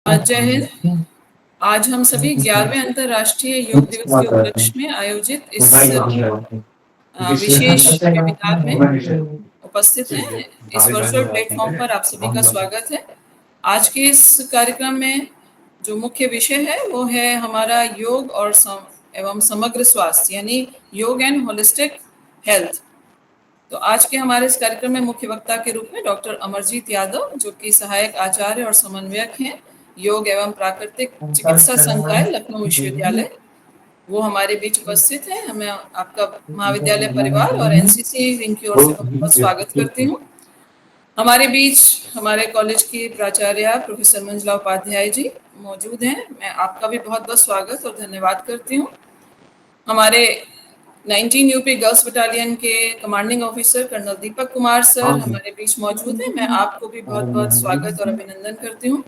जय हिंद। आज हम सभी 11वें अंतर्राष्ट्रीय योग दिवस के उपलक्ष्य में आयोजित इस विशेष वेबिनार में उपस्थित हैं। इस वर्चुअल प्लेटफॉर्म पर आप सभी का स्वागत है। आज के इस कार्यक्रम में जो मुख्य विषय है वो है हमारा योग और एवं समग्र स्वास्थ्य, यानी योग एंड होलिस्टिक हेल्थ। तो आज के हमारे इस कार्यक्रम में मुख्य वक्ता के रूप में डॉक्टर अमरजीत यादव, जो कि सहायक आचार्य और समन्वयक हैं योग एवं प्राकृतिक चिकित्सा संकाय लखनऊ विश्वविद्यालय, वो हमारे बीच उपस्थित हैं। हमें आपका महाविद्यालय परिवार और एनसीसी विंग की ओर से बहुत स्वागत करती हूँ। हमारे बीच हमारे कॉलेज की प्राचार्य प्रोफेसर मंजुला उपाध्याय जी मौजूद हैं। मैं आपका भी बहुत बहुत स्वागत और धन्यवाद करती हूँ। हमारे 19 यूपी गर्ल्स बटालियन के commanding officer colonel Deepak Kumar sir हमारे बीच मौजूद हैं। मैं आपको भी बहुत बहुत स्वागत और अभिनंदन करती हूँ।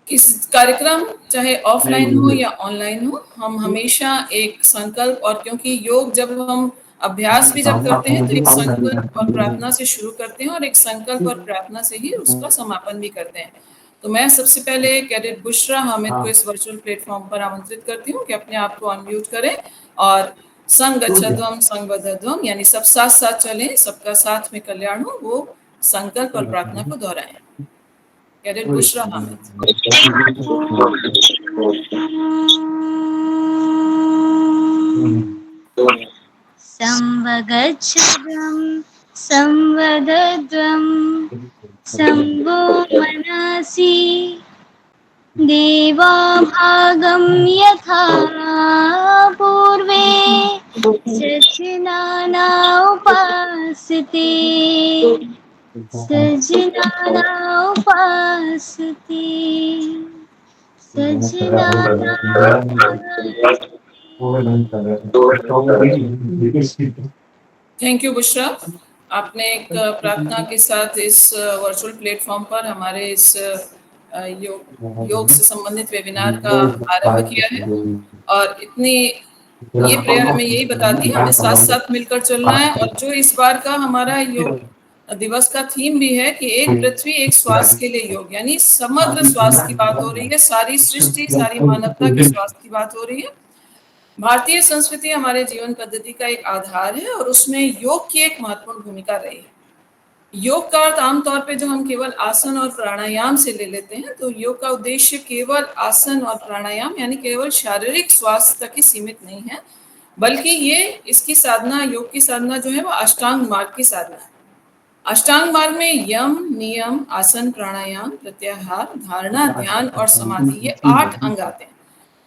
इस कार्यक्रम चाहे ऑफलाइन हो या ऑनलाइन हो, हम हमेशा एक संकल्प, और क्योंकि योग जब हम अभ्यास भी जब करते हैं तो एक संकल्प और प्रार्थना से शुरू करते हैं और एक संकल्प और प्रार्थना से ही उसका समापन भी करते हैं। तो मैं सबसे पहले कैडेट बुशरा हामिद को इस वर्चुअल प्लेटफॉर्म पर आमंत्रित करती हूँ कि अपने आप को अनम्यूट करें और संग गच्छध्वम संग बद्धध्वम, यानी सब साथ साथ चलें, सबका साथ में कल्याण हो, वो संकल्प और प्रार्थना को दोहराएं। कैडेट बुशरा हामिद। संवगच्छध्वं संवदध्वं संवो मनसि देवाभागं यथा पूर्वे सज्जनाना उपासते सज्जनाना उपासते सज्जनाना थैंक यू बुशरा। आपने एक प्रार्थना के साथ इस वर्चुअल प्लेटफॉर्म पर हमारे इस योग से संबंधित वेबिनार का आरंभ किया है, और इतनी ये प्रेयर हमें यही बताती है हमें साथ साथ मिलकर चलना है। और जो इस बार का हमारा योग दिवस का थीम भी है कि एक पृथ्वी एक स्वास्थ्य के लिए योग, यानी समग्र स्वास्थ्य की बात हो रही है, सारी सृष्टि सारी मानवता के स्वास्थ्य की बात हो रही है। भारतीय संस्कृति हमारे जीवन पद्धति का एक आधार है और उसमें योग की एक महत्वपूर्ण भूमिका रही है। योग का अर्थ आमतौर पे जो हम केवल आसन और प्राणायाम से ले लेते हैं, तो योग का उद्देश्य केवल आसन और प्राणायाम यानी केवल शारीरिक स्वास्थ्य तक ही सीमित नहीं है, बल्कि ये इसकी साधना, योग की साधना जो है वो अष्टांग मार्ग की साधना है। अष्टांग मार्ग में यम, नियम, आसन, प्राणायाम, प्रत्याहार, धारणा, ध्यान और समाधि, ये 8 अंग आते हैं।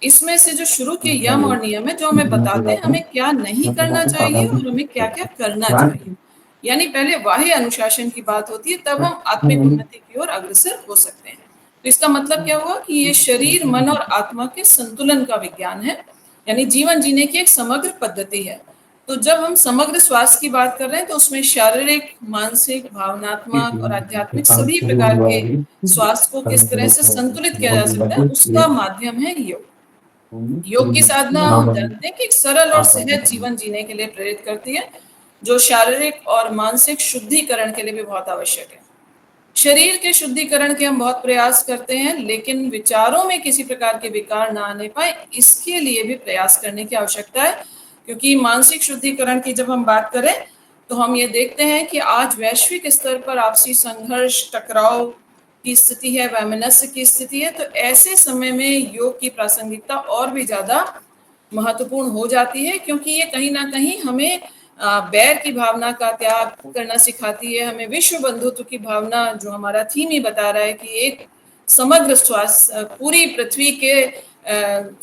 इसमें से जो शुरू के यम और नियम है, जो हमें बताते हैं हमें क्या नहीं करना चाहिए और हमें क्या क्या करना चाहिए, यानी पहले बाह्य अनुशासन की बात होती है, तब हम आत्मिक उन्नति की ओर अग्रसर हो सकते हैं। तो इसका मतलब क्या हुआ कि ये शरीर, मन और आत्मा के संतुलन का विज्ञान है, यानी जीवन जीने की एक समग्र पद्धति है। तो जब हम समग्र स्वास्थ्य की बात कर रहे हैं तो उसमें शारीरिक, मानसिक, भावनात्मक और आध्यात्मिक सभी प्रकार के स्वास्थ्य को किस तरह से संतुलित किया जा सकता है, उसका माध्यम है योग। योग की साधना हम जानते हैं कि एक सरल और सहज जीवन जीने के लिए प्रेरित करती है, जो शारीरिक और मानसिक शुद्धिकरण के लिए भी बहुत आवश्यक है। शरीर के शुद्धिकरण के हम बहुत प्रयास करते हैं, लेकिन विचारों में किसी प्रकार के विकार ना आने पाए, इसके लिए भी प्रयास करने की आवश्यकता है। क्योंकि मानसिक शुद्धिकरण की जब हम बात करें तो हम ये देखते हैं कि आज वैश्विक स्तर पर आपसी संघर्ष, टकराव की स्थिति है, वैमनस्य की स्थिति है। तो ऐसे समय में योग की प्रासंगिकता और भी ज्यादा महत्वपूर्ण हो जाती है, क्योंकि ये कहीं ना कहीं हमें बैर की भावना का त्याग करना सिखाती है, हमें विश्व बंधुत्व की भावना, जो हमारा थीम ही बता रहा है कि एक समग्र स्वास्थ्य, पूरी पृथ्वी के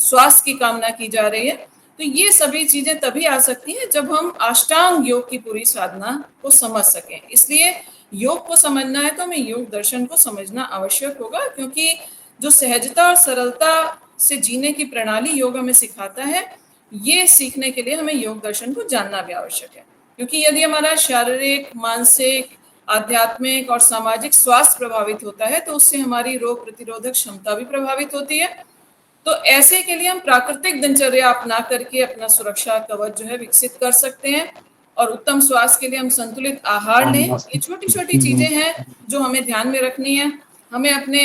स्वास्थ्य की कामना की जा रही है। तो ये सभी चीजें तभी आ सकती हैं जब हम अष्टांग योग की पूरी साधना को समझ सकें। इसलिए योग को समझना है तो हमें योग दर्शन को समझना आवश्यक होगा, क्योंकि जो सहजता और सरलता से जीने की प्रणाली योग हमें सिखाता है, ये सीखने के लिए हमें योग दर्शन को जानना भी आवश्यक है। क्योंकि यदि हमारा शारीरिक, मानसिक, आध्यात्मिक और सामाजिक स्वास्थ्य प्रभावित होता है तो उससे हमारी रोग प्रतिरोधक क्षमता भी प्रभावित होती है। तो ऐसे के लिए हम प्राकृतिक दिनचर्या अपना करके अपना सुरक्षा कवच जो है विकसित कर सकते हैं, और उत्तम स्वास्थ्य के लिए हम संतुलित आहार लें। ये छोटी छोटी चीजें हैं जो हमें ध्यान में रखनी है। हमें अपने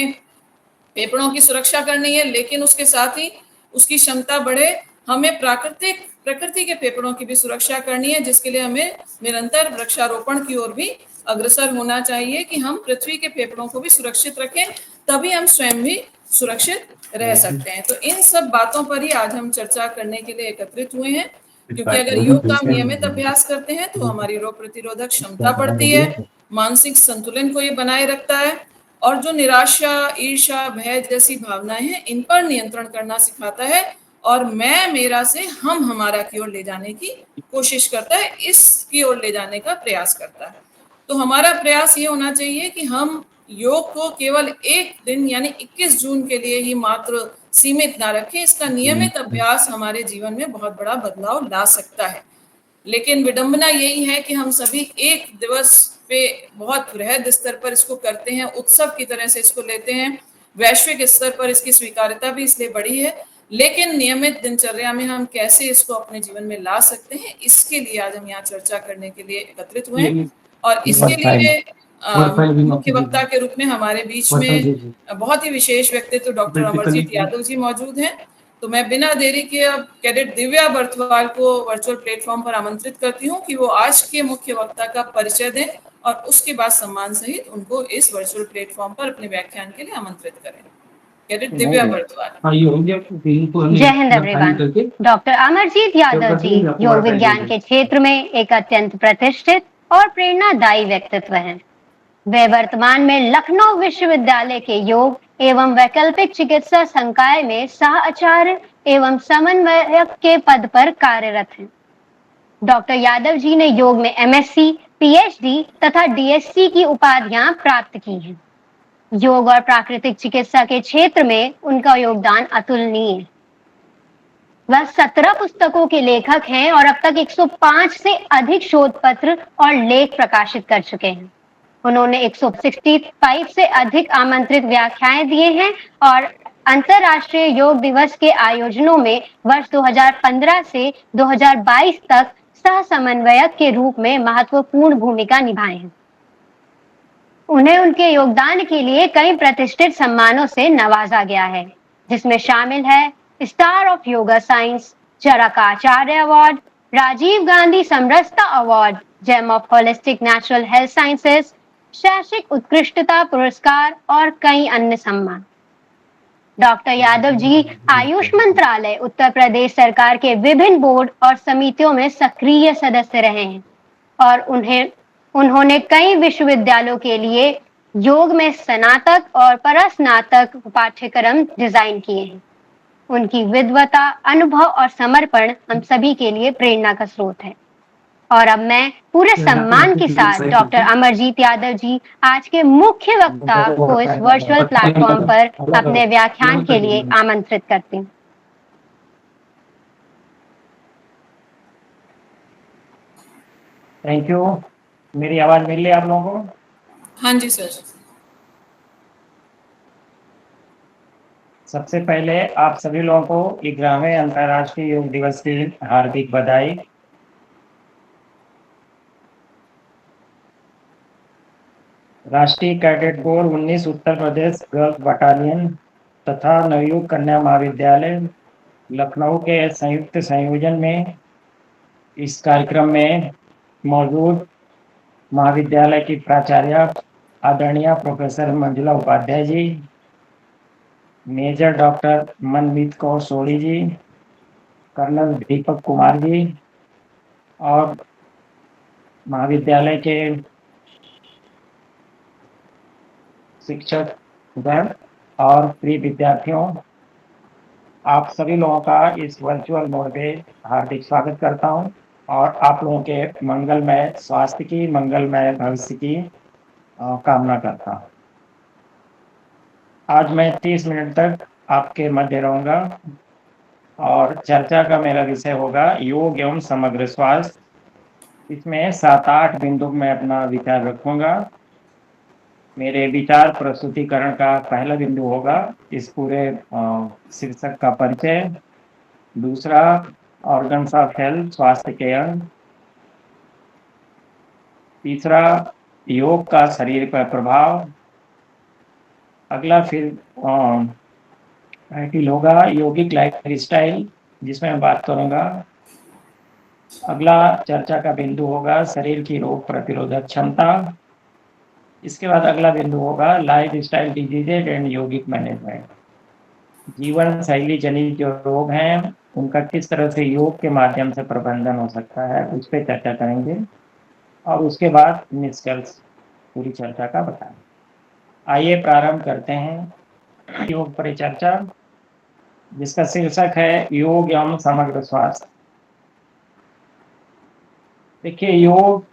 फेफड़ों की सुरक्षा करनी है, लेकिन उसके साथ ही उसकी क्षमता बढ़े। हमें प्रकृति के फेफड़ों की भी सुरक्षा करनी है, जिसके लिए हमें निरंतर वृक्षारोपण की ओर भी अग्रसर होना चाहिए कि हम पृथ्वी के फेफड़ों को भी सुरक्षित रखें, तभी हम स्वयं भी सुरक्षित रह सकते हैं। तो इन सब बातों पर ही आज हम चर्चा करने के लिए एकत्रित हुए हैं, क्योंकि अगर योग का हम नियमित अभ्यास करते हैं तो हमारी रोग प्रतिरोधक क्षमता बढ़ती है, मानसिक संतुलन को ये बनाए रखता है, और जो निराशा, ईर्ष्या, भय जैसी भावनाएं हैं, इन पर नियंत्रण करना सिखाता है, और मैं मेरा से हम हमारा की ओर ले जाने की कोशिश करता है, इसकी ओर ले जाने का प्रयास करता है। तो हमारा प्रयास ये होना चाहिए कि हम योग को केवल एक दिन यानी 21 जून के लिए ही मात्र सीमित ना रखें। इसका नियमित अभ्यास हमारे जीवन में बहुत बड़ा बदलाव ला सकता है। लेकिन विडंबना यही है कि हम सभी एक दिवस पे बहुत वृहद स्तर पर इसको करते हैं, उत्सव की तरह से इसको लेते हैं। वैश्विक स्तर पर इसकी स्वीकार्यता भी इसलिए बढ़ी है, लेकिन नियमित दिनचर्या में हम कैसे इसको अपने जीवन में ला सकते हैं, इसके लिए आज हम यहाँ चर्चा करने के लिए एकत्रित हुए हैं। और इसके लिए मुख्य वक्ता के रूप में हमारे बीच में बहुत ही विशेष व्यक्तित्व डॉक्टर अमरजीत यादव जी मौजूद हैं। तो मैं बिना देरी के अब कैडेट दिव्या बर्थवाल को वर्चुअल प्लेटफॉर्म पर आमंत्रित करती हूँ कि वो आज के मुख्य वक्ता का परिचय दें और उसके बाद सम्मान सहित उनको इस वर्चुअल प्लेटफॉर्म पर अपने व्याख्यान के लिए आमंत्रित करें। कैडेट दिव्या बर्थवाल। जय हिंद एवरीवन। डॉक्टर अमरजीत यादव जी योग विज्ञान के क्षेत्र में एक अत्यंत प्रतिष्ठित और प्रेरणादायी व्यक्तित्व हैं। वे वर्तमान में लखनऊ विश्वविद्यालय के योग एवं वैकल्पिक चिकित्सा संकाय में सह आचार्य एवं समन्वयक के पद पर कार्यरत हैं। डॉक्टर यादव जी ने योग में एमएससी, पीएचडी तथा डीएससी की उपाधियां प्राप्त की हैं। योग और प्राकृतिक चिकित्सा के क्षेत्र में उनका योगदान अतुलनीय है। वह 17 पुस्तकों के लेखक हैं और अब तक 105 से अधिक शोध पत्र और लेख प्रकाशित कर चुके हैं। उन्होंने 165 से अधिक आमंत्रित व्याख्याएं दिए हैं और अंतर्राष्ट्रीय योग दिवस के आयोजनों में वर्ष 2015 से 2022 तक सह समन्वयक के रूप में महत्वपूर्ण भूमिका निभाए हैं। उन्हें उनके योगदान के लिए कई प्रतिष्ठित सम्मानों से नवाजा गया है, जिसमें शामिल है star of yoga science, Charakacharya award, Rajiv Gandhi समरसता award, gem of holistic natural health sciences, शैक्षिक उत्कृष्टता पुरस्कार और कई अन्य सम्मान। डॉक्टर यादव जी आयुष मंत्रालय, उत्तर प्रदेश सरकार के विभिन्न बोर्ड और समितियों में सक्रिय सदस्य रहे हैं और उन्होंने कई विश्वविद्यालयों के लिए योग में स्नातक और परस्नातक पाठ्यक्रम डिजाइन किए हैं। उनकी विद्वता, अनुभव और समर्पण हम सभी के लिए प्रेरणा का स्रोत है। और अब मैं पूरे सम्मान के साथ डॉक्टर अमरजीत यादव जी आज के मुख्य वक्ता को इस वर्चुअल प्लेटफॉर्म पर अपने व्याख्यान के लिए आमंत्रित करती हूँ। Thank you. मेरी आवाज मिल रही है आप लोगों को? हाँ जी सर। सबसे पहले आप सभी लोगों को 11वें अंतर्राष्ट्रीय योग दिवस की हार्दिक बधाई। राष्ट्रीय cadet corps 19 Uttar Pradesh girls battalion तथा नवयुग कन्या महाविद्यालय लखनऊ के संयुक्त संयोजन में इस कार्यक्रम में मौजूद महाविद्यालय की प्राचार्य आदरणीय professor Manjula Upadhyay ji, major doctor मनमीत कौर सोढ़ी जी, कर्नल दीपक कुमार जी और महाविद्यालय के शिक्षक गण और प्रिय विद्यार्थियों, आप सभी लोगों का इस वर्चुअल मोड पे हार्दिक स्वागत करता हूं और आप लोगों के मंगलमय स्वास्थ्य की, मंगलमय भविष्य की कामना करता हूं। आज मैं 30 मिनट तक आपके मध्य रहूंगा और चर्चा का मेरा विषय होगा योग एवं समग्र स्वास्थ्य। इसमें 7-8 बिंदु मैं अपना विचार रखूंगा। मेरे विचार प्रस्तुतिकरण का पहला बिंदु होगा इस पूरे शीर्षक का परिचय, दूसरा ऑर्गन्स ऑफ हेल्थ, स्वास्थ्य के अंग, तीसरा योग का शरीर पर प्रभाव, अगला फिर टाइटल होगा योगिक लाइफ स्टाइल, जिसमें मैं बात करूंगा। अगला चर्चा का बिंदु होगा शरीर की रोग प्रतिरोधक क्षमता। इसके बाद अगला बिंदु होगा life style diseases and yogic management. जीवन शैली जनित जो रोग हैं उनका किस तरह से योग के माध्यम से प्रबंधन हो सकता है, उस पर चर्चा करेंगे। और उसके बाद निष्कर्ष पूरी चर्चा का बताएं। आइए प्रारंभ करते हैं योग परिचर्चा, जिसका शीर्षक है योग एवं समग्र स्वास्थ्य। देखिए, योग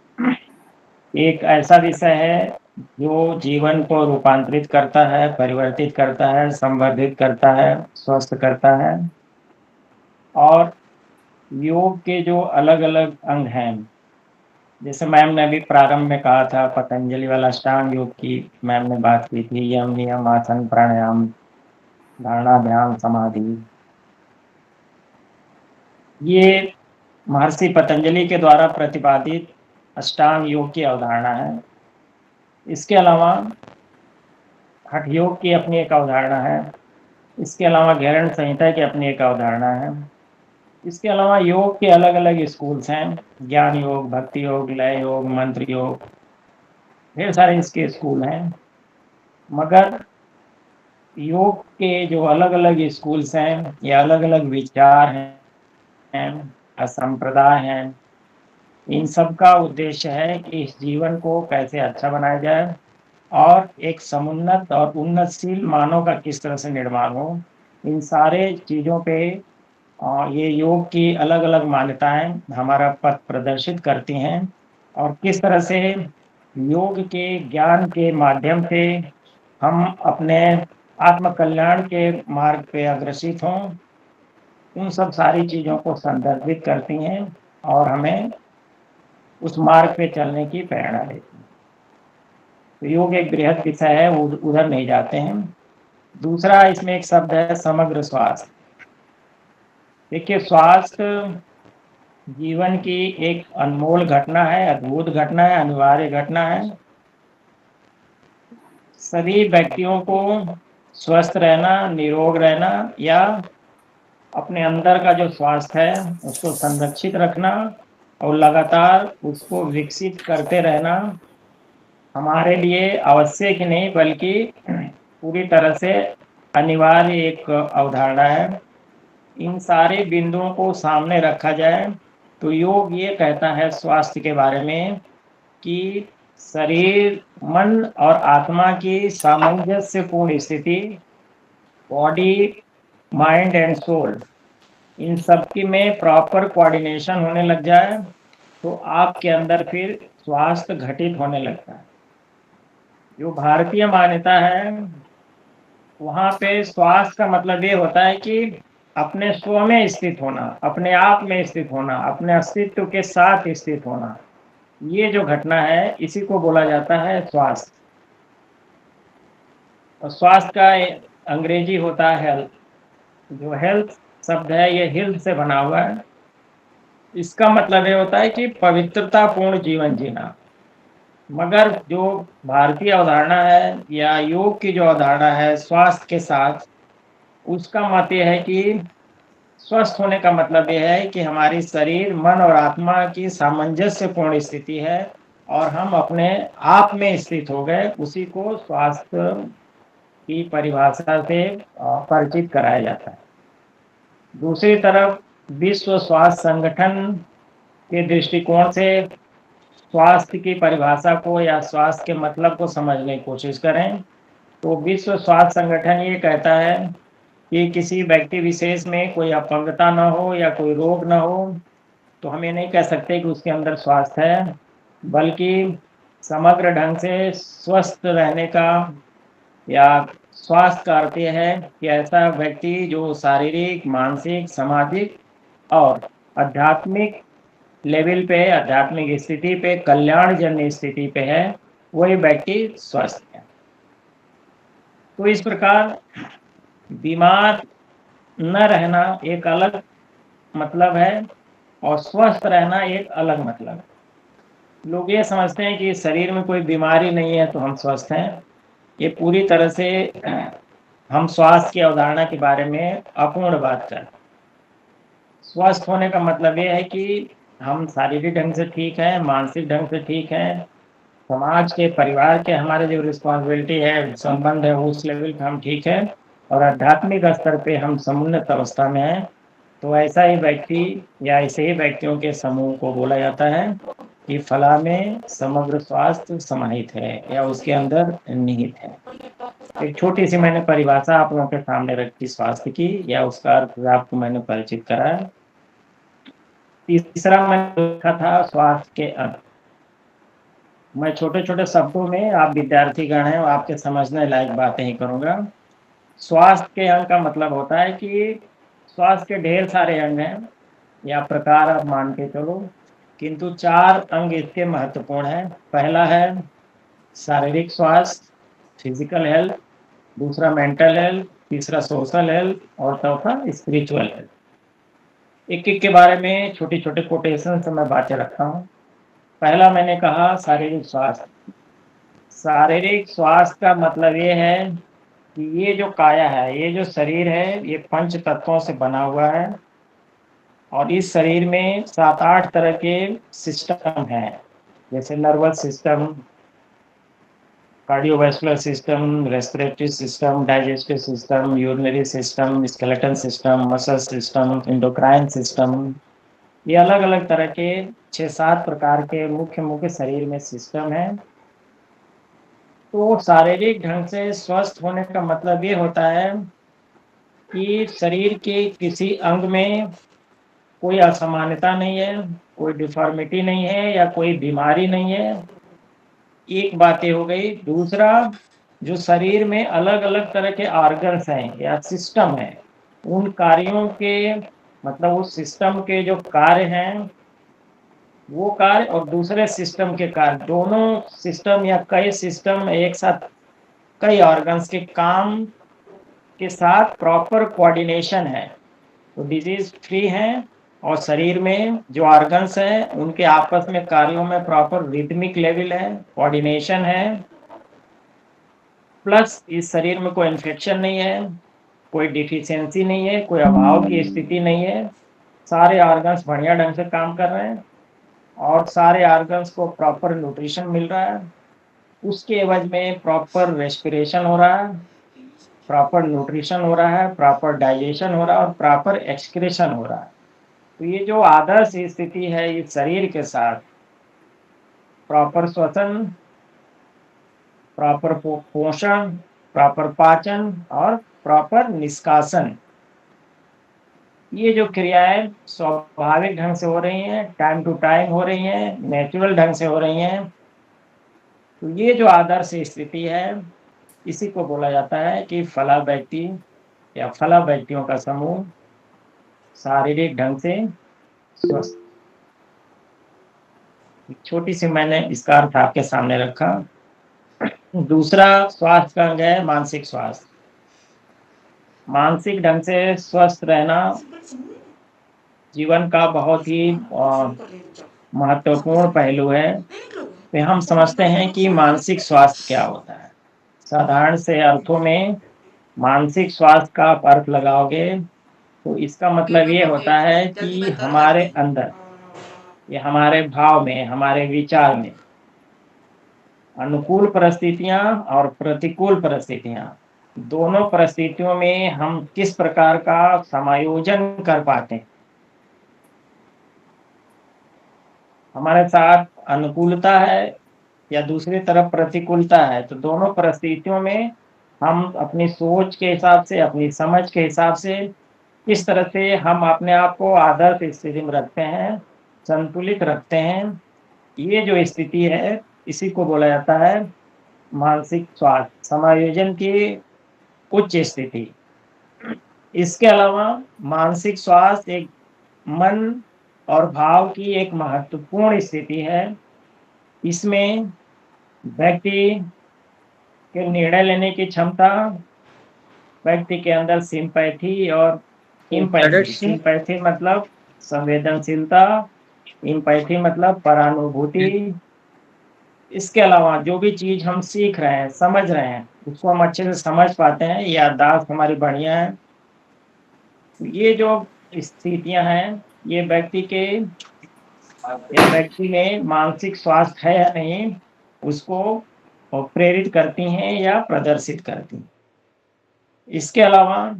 एक ऐसा विषय है जो जीवन को रूपांतरित करता है, परिवर्तित करता है, संवर्धित करता है, स्वस्थ करता है। और योग के जो अलग अलग अंग हैं, जैसे मैम ने अभी प्रारंभ में कहा था, पतंजलि वाला अष्टांग योग की मैम ने बात की थी, यम नियम आसन प्राणायाम धारणा ध्यान समाधि। ये महर्षि पतंजलि के द्वारा प्रतिपादित अष्टांग योग की अवधारणा है। इसके अलावा हठ योग की अपनी एक अवधारणा है। इसके अलावा गैरण संहिता की अपनी एक अवधारणा है। इसके अलावा योग के अलग अलग स्कूल्स हैं, ज्ञान योग, भक्ति योग, लय योग, मंत्र योग, ढेर सारे इसके स्कूल हैं। मगर योग के जो अलग अलग स्कूल्स हैं या अलग अलग विचार हैं, संप्रदाय हैं, इन सब का उद्देश्य है कि इस जीवन को कैसे अच्छा बनाया जाए और एक समुन्नत और उन्नतशील मानव का किस तरह से निर्माण हो। इन सारे चीज़ों पे ये योग की अलग अलग मान्यताएं हमारा पथ प्रदर्शित करती हैं, और किस तरह से योग के ज्ञान के माध्यम से हम अपने आत्म कल्याण के मार्ग पे अग्रसित हों, उन सब सारी चीज़ों को संदर्भित करती हैं और हमें उस मार्ग पे चलने की प्रेरणा देती हैं। तो योग एक बृहद विषय है, उधर नहीं जाते हैं। दूसरा इसमें एक शब्द है समग्र स्वास्थ्य। देखिए, स्वास्थ्य जीवन की एक अनमोल घटना है, अद्भुत घटना है, अनिवार्य घटना है। सभी व्यक्तियों को स्वस्थ रहना, निरोग रहना या अपने अंदर का जो स्वास्थ्य है उसको संरक्षित रखना और लगातार उसको विकसित करते रहना हमारे लिए आवश्यक ही नहीं बल्कि पूरी तरह से अनिवार्य एक अवधारणा है। इन सारे बिंदुओं को सामने रखा जाए तो योग ये कहता है स्वास्थ्य के बारे में कि शरीर, मन और आत्मा की सामंजस्यपूर्ण स्थिति, बॉडी, माइंड एंड सोल, इन सब की में प्रॉपर कोऑर्डिनेशन होने लग जाए तो आपके अंदर फिर स्वास्थ्य घटित होने लगता है। जो भारतीय मान्यता है वहाँ पे स्वास्थ्य का मतलब ये होता है कि अपने स्व में स्थित होना, अपने आप में स्थित होना, अपने अस्तित्व के साथ स्थित होना। ये जो घटना है इसी को बोला जाता है स्वास्थ्य। और स्वास्थ्य का अंग्रेजी होता है हेल्थ। जो हेल्थ शब्द है ये हेल्थ से बना हुआ है। इसका मतलब ये होता है कि पवित्रतापूर्ण जीवन जीना। मगर जो भारतीय अवधारणा है या योग की जो अवधारणा है स्वास्थ्य के साथ, उसका मत ये है कि स्वस्थ होने का मतलब यह है कि हमारी शरीर, मन और आत्मा की सामंजस्यपूर्ण स्थिति है और हम अपने आप में स्थित हो गए। उसी को स्वास्थ्य की परिभाषा से परिचित कराया जाता है। दूसरी तरफ विश्व स्वास्थ्य संगठन के दृष्टिकोण से स्वास्थ्य की परिभाषा को या स्वास्थ्य के मतलब को समझने की कोशिश करें तो विश्व स्वास्थ्य संगठन ये कहता है कि किसी व्यक्ति विशेष में कोई अपंगता न हो या कोई रोग न हो तो हम ये नहीं कह सकते कि उसके अंदर स्वास्थ्य है, बल्कि समग्र ढंग से स्वस्थ रहने का या स्वास्थ्य का अर्थ यह है कि ऐसा व्यक्ति जो शारीरिक, मानसिक, सामाजिक और आध्यात्मिक लेवल पे, आध्यात्मिक स्थिति पे, कल्याणजन्य स्थिति पे है, वही व्यक्ति स्वस्थ है। तो इस प्रकार बीमार न रहना एक अलग मतलब है और स्वस्थ रहना एक अलग मतलब है। लोग ये समझते हैं कि शरीर में कोई बीमारी नहीं है तो हम स्वस्थ हैं, ये पूरी तरह से हम स्वास्थ्य की अवधारणा के बारे में अपूर्ण बात कर। स्वस्थ होने का मतलब ये है कि हम शारीरिक ढंग से ठीक हैं, मानसिक ढंग से ठीक हैं, समाज के, परिवार के हमारे जो रिस्पॉन्सिबिलिटी है, संबंध है, उस लेवल पे हम ठीक है, और आध्यात्मिक स्तर पे हम समुन्नत अवस्था में हैं। तो ऐसा ही व्यक्ति या ऐसे ही व्यक्तियों के समूह को बोला जाता है कि फला में समग्र स्वास्थ्य समाहित है या उसके अंदर निहित है। एक छोटी सी मैंने परिभाषा आप लोगों के सामने रखी स्वास्थ्य की, या उसका अर्थ आपको मैंने परिचित कराया। तीसरा मैंने लिखा था स्वास्थ्य के अर्थ। मैं छोटे छोटे शब्दों में, आप विद्यार्थीगण हैं और आपके समझने लायक बातें ही करूंगा। स्वास्थ्य के अंग का मतलब होता है कि स्वास्थ्य के ढेर सारे अंग हैं या प्रकार आप मान के चलो, किंतु 4 अंग इसके महत्वपूर्ण हैं। पहला है शारीरिक स्वास्थ्य, फिजिकल हेल्थ, दूसरा मेंटल हेल्थ, तीसरा सोशल हेल्थ और चौथा स्पिरिचुअल हेल्थ। एक एक के बारे में छोटे छोटे कोटेशन से मैं बातें रखता हूँ। पहला मैंने कहा शारीरिक स्वास्थ्य। शारीरिक स्वास्थ्य का मतलब ये है कि ये जो काया है, ये जो शरीर है, ये 5 तत्वों से बना हुआ है और इस शरीर में 7-8 तरह के सिस्टम हैं, जैसे nervous system, cardiovascular system, respiratory system, digestive system, urinary system, skeletal system, muscle system, endocrine system. ये अलग अलग तरह के 6-7 प्रकार के मुख्य मुख्य शरीर में सिस्टम है। तो शारीरिक ढंग से स्वस्थ होने का मतलब ये होता है कि शरीर के किसी अंग में कोई असामान्यता नहीं है, कोई डिफॉर्मिटी नहीं है या कोई बीमारी नहीं है। एक बात ये हो गई। दूसरा, जो शरीर में अलग अलग तरह के ऑर्गन्स हैं या सिस्टम हैं, उन कार्यों के मतलब उस सिस्टम के जो कार्य हैं, वो कार्य और दूसरे सिस्टम के कार्य, दोनों सिस्टम या कई सिस्टम एक साथ, कई ऑर्गन्स के काम के साथ प्रॉपर कोऑर्डिनेशन है, तो डिजीज फ्री है। और शरीर में जो ऑर्गन्स हैं उनके आपस में कार्यों में प्रॉपर रिदमिक लेवल है, कोऑर्डिनेशन है। प्लस इस शरीर में कोई इन्फेक्शन नहीं है, कोई डिफिशियंसी नहीं है, कोई अभाव की स्थिति नहीं है। सारे ऑर्गन्स बढ़िया ढंग से काम कर रहे हैं और सारे ऑर्गन्स को प्रॉपर न्यूट्रिशन मिल रहा है। उसके एवज में प्रॉपर रेस्पिरेशन हो रहा है, प्रॉपर न्यूट्रिशन हो रहा है, प्रॉपर डाइजेशन हो रहा है और प्रॉपर एक्सक्रीशन हो रहा है। तो ये जो आदर्श स्थिति है इस शरीर के साथ, प्रॉपर श्वसन, प्रॉपर पोषण, प्रॉपर पाचन और प्रॉपर निष्कासन, ये जो क्रियाएं स्वाभाविक ढंग से हो रही हैं, टाइम टू टाइम हो रही हैं, नेचुरल ढंग से हो रही हैं, तो ये जो आदर्श स्थिति है, इसी को बोला जाता है कि फला व्यक्ति या फला व्यक्तियों का समूह शारीरिक ढंग से स्वस्थ। छोटी सी मैंने इसका अर्थ आपके सामने रखा। दूसरा स्वास्थ्य का अंग है मानसिक स्वास्थ्य। मानसिक ढंग से स्वस्थ रहना जीवन का बहुत ही महत्वपूर्ण पहलू है। तो हम समझते हैं कि मानसिक स्वास्थ्य क्या होता है। साधारण से अर्थों में मानसिक स्वास्थ्य का आप अर्थ लगाओगे तो इसका मतलब ये होता है कि हमारे अंदर या हमारे भाव में, हमारे विचार में अनुकूल परिस्थितियां और प्रतिकूल परिस्थितियां, दोनों परिस्थितियों में हम किस प्रकार का समायोजन कर पाते हैं। हमारे साथ अनुकूलता है या दूसरी तरफ प्रतिकूलता है, तो दोनों परिस्थितियों में हम अपनी सोच के हिसाब से, अपनी समझ के हिसाब से किस तरह से हम अपने आप को आदर्श स्थिति में रखते हैं, संतुलित रखते हैं। ये जो स्थिति है इसी को बोला जाता है मानसिक स्वास्थ्य, समायोजन की उच्च स्थिति। इसके अलावा मानसिक स्वास्थ्य एक मन और भाव की एक महत्वपूर्ण स्थिति है। इसमें व्यक्ति के निर्णय लेने की क्षमता, व्यक्ति के अंदर सिंपैथी और इम्पैथी, सिंपैथी मतलब संवेदनशीलता, इम्पैथी मतलब परानुभूति। इसके अलावा जो भी चीज हम सीख रहे हैं, समझ रहे हैं, उसको हम अच्छे से समझ पाते हैं, याददाश्त हमारी बढ़िया है। ये जो स्थितियां हैं ये व्यक्ति में मानसिक स्वास्थ्य है या नहीं उसको प्रेरित करती हैं या प्रदर्शित करती हैं। इसके अलावा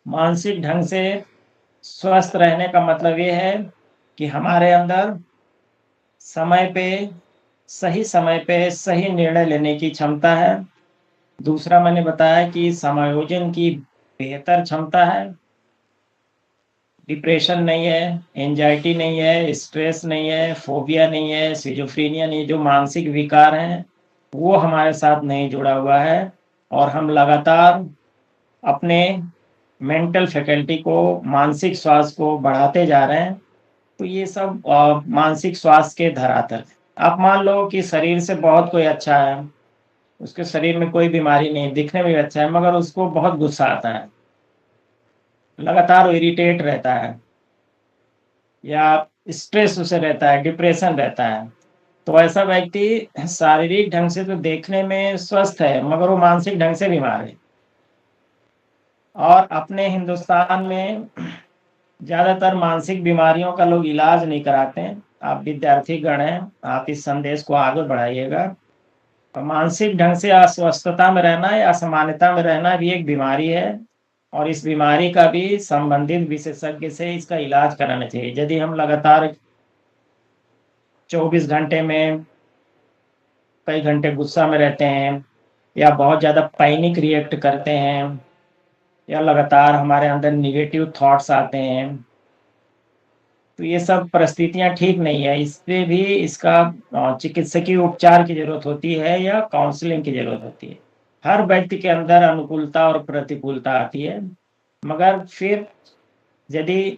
मानसिक ढंग से स्वस्थ रहने का मतलब ये है कि हमारे अंदर समय पे सही निर्णय लेने की क्षमता है। दूसरा मैंने बताया कि समायोजन की बेहतर क्षमता है। डिप्रेशन नहीं है, एंजाइटी नहीं है, स्ट्रेस नहीं है, फोबिया नहीं है, सिजोफ्रेनिया नहीं है। जो मानसिक विकार हैं वो हमारे साथ नहीं जुड़ा हुआ है और हम लगातार अपने मेंटल फैकल्टी को, मानसिक स्वास्थ्य को बढ़ाते जा रहे हैं। तो ये सब मानसिक स्वास्थ्य के धरातल है। आप मान लो कि शरीर से बहुत कोई अच्छा है, उसके शरीर में कोई बीमारी नहीं, दिखने में भी अच्छा है, मगर उसको बहुत गुस्सा आता है, लगातार इरिटेट रहता है या स्ट्रेस उसे रहता है, डिप्रेशन रहता है। तो ऐसा व्यक्ति शारीरिक ढंग से तो देखने में स्वस्थ है मगर वो मानसिक ढंग से बीमार है। और अपने हिंदुस्तान में ज्यादातर मानसिक बीमारियों का लोग इलाज नहीं कराते हैं। आप विद्यार्थी गण हैं, आप इस संदेश को आगे बढ़ाइएगा। और मानसिक ढंग से अस्वस्थता में रहना या असामान्यता में रहना भी एक बीमारी है और इस बीमारी का भी संबंधित विशेषज्ञ से इसका इलाज कराना चाहिए। यदि हम लगातार 24 घंटे में कई घंटे गुस्सा में रहते हैं या बहुत ज्यादा पैनिक रिएक्ट करते हैं या लगातार हमारे अंदर निगेटिव थॉट्स आते हैं, तो ये सब परिस्थितियां ठीक नहीं है। इससे भी इसका चिकित्सकीय उपचार की जरूरत होती है या काउंसलिंग की जरूरत होती है। हर व्यक्ति के अंदर अनुकूलता और प्रतिकूलता आती है, मगर फिर यदि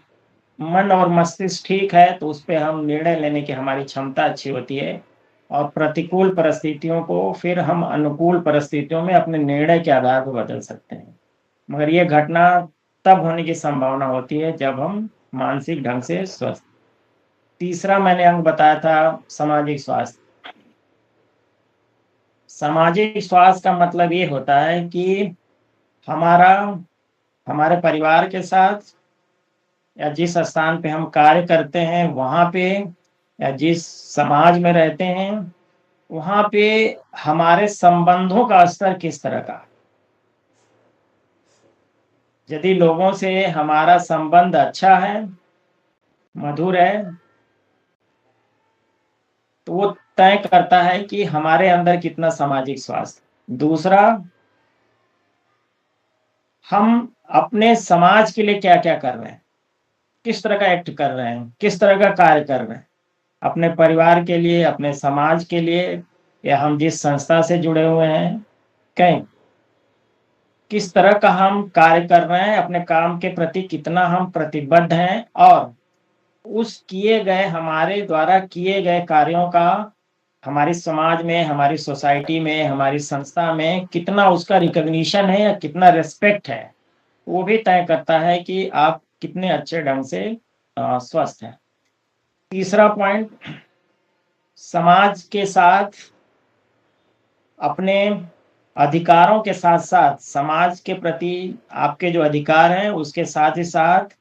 मन और मस्तिष्क ठीक है तो उस पर हम निर्णय लेने की हमारी क्षमता अच्छी होती है और प्रतिकूल परिस्थितियों को फिर हम अनुकूल परिस्थितियों में अपने निर्णय के आधार पर बदल सकते हैं। मगर ये घटना तब होने की संभावना होती है जब हम मानसिक ढंग से स्वस्थ। तीसरा मैंने अंग बताया था सामाजिक स्वास्थ्य। सामाजिक स्वास्थ्य का मतलब ये होता है कि हमारा हमारे परिवार के साथ या जिस स्थान पे हम कार्य करते हैं वहां पे या जिस समाज में रहते हैं वहां पे हमारे संबंधों का स्तर किस तरह का। यदि लोगों से हमारा संबंध अच्छा है, मधुर है, तो वो तय करता है कि हमारे अंदर कितना सामाजिक स्वास्थ्य। दूसरा, हम अपने समाज के लिए क्या क्या कर रहे हैं, किस तरह का एक्ट कर रहे हैं, किस तरह का कार्य कर रहे हैं अपने परिवार के लिए, अपने समाज के लिए, या हम जिस संस्था से जुड़े हुए हैं कहीं किस तरह का हम कार्य कर रहे हैं, अपने काम के प्रति कितना हम प्रतिबद्ध हैं और उस किए गए, हमारे द्वारा किए गए कार्यों का हमारी समाज में, हमारी सोसाइटी में, हमारी संस्था में कितना उसका रिकॉग्निशन है या कितना रेस्पेक्ट है, वो भी तय करता है कि आप कितने अच्छे ढंग से स्वस्थ हैं। तीसरा पॉइंट, समाज के साथ अपने अधिकारों के साथ साथ समाज के प्रति आपके जो अधिकार हैं उसके साथ ही साथ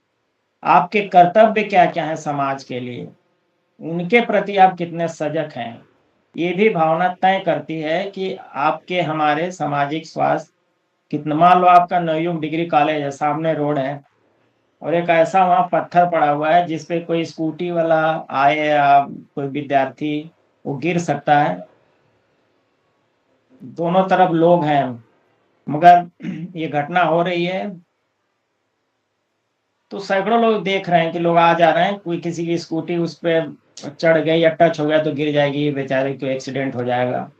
आपके कर्तव्य क्या क्या है समाज के लिए, उनके प्रति आप कितने सजग हैं, ये भी भावना तय करती है कि आपके हमारे सामाजिक स्वास्थ्य कितना। मान लो आपका नवयुग डिग्री कॉलेज है, सामने रोड है और एक ऐसा वहां पत्थर पड़ा हुआ है जिसपे कोई स्कूटी वाला आए या कोई विद्यार्थी वो गिर सकता है। दोनों तरफ लोग हैं मगर ये घटना हो रही है तो सैकड़ों लोग देख रहे हैं कि लोग आ जा रहे हैं, कोई किसी की स्कूटी उस पर चढ़ गई या टच हो गया तो गिर जाएगी, बेचारे को एक्सीडेंट हो जाएगा।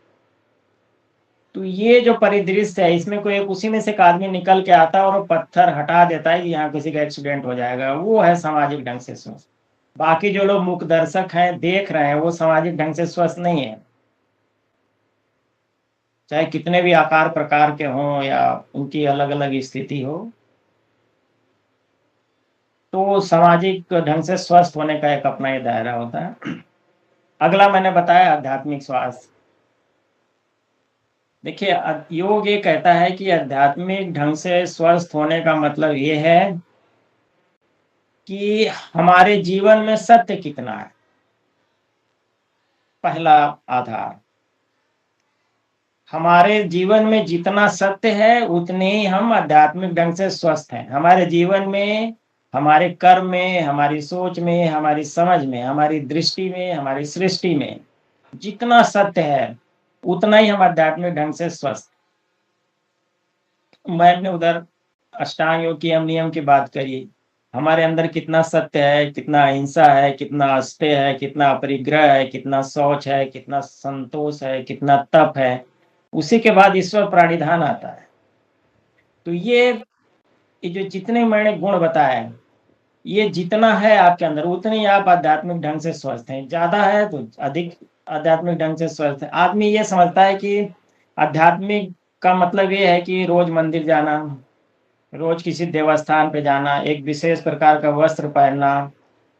तो ये जो परिदृश्य है इसमें कोई उसी में से एक आदमी निकल के आता है और वो पत्थर हटा देता है कि यहाँ किसी का एक्सीडेंट हो जाएगा, वो है सामाजिक ढंग से स्वस्थ। बाकी जो लोग मुख दर्शक हैं, देख रहे हैं, वो सामाजिक ढंग से स्वस्थ नहीं है, चाहे कितने भी आकार प्रकार के हों या उनकी अलग अलग स्थिति हो। तो सामाजिक ढंग से स्वस्थ होने का एक अपना ही दायरा होता है। अगला मैंने बताया आध्यात्मिक स्वास्थ्य। देखिए, योग ये कहता है कि आध्यात्मिक ढंग से स्वस्थ होने का मतलब ये है कि हमारे जीवन में सत्य कितना है, पहला आधार। हमारे जीवन में जितना सत्य है उतने ही हम आध्यात्मिक ढंग से स्वस्थ हैं। हमारे जीवन में, हमारे कर्म में, हमारी सोच में, हमारी समझ में, हमारी दृष्टि में, हमारी सृष्टि में जितना सत्य है उतना ही हम आध्यात्मिक ढंग से स्वस्थ। मैंने उधर अष्टांग योग की हम नियम की बात करी, हमारे अंदर कितना सत्य है, कितना अहिंसा है, कितना अस्तेय है, कितना अपरिग्रह है, कितना शौच है, कितना संतोष है, कितना तप है, उसी के बाद ईश्वर प्राणिधान आता है। तो ये जो जितने मैंने गुण बताए, ये जितना है आपके अंदर उतने ही आप आध्यात्मिक ढंग से स्वस्थ हैं। ज्यादा है तो अधिक आध्यात्मिक ढंग से स्वस्थ है। आदमी ये समझता है कि आध्यात्मिक का मतलब ये है कि रोज मंदिर जाना, रोज किसी देवस्थान पे जाना, एक विशेष प्रकार का वस्त्र पहनना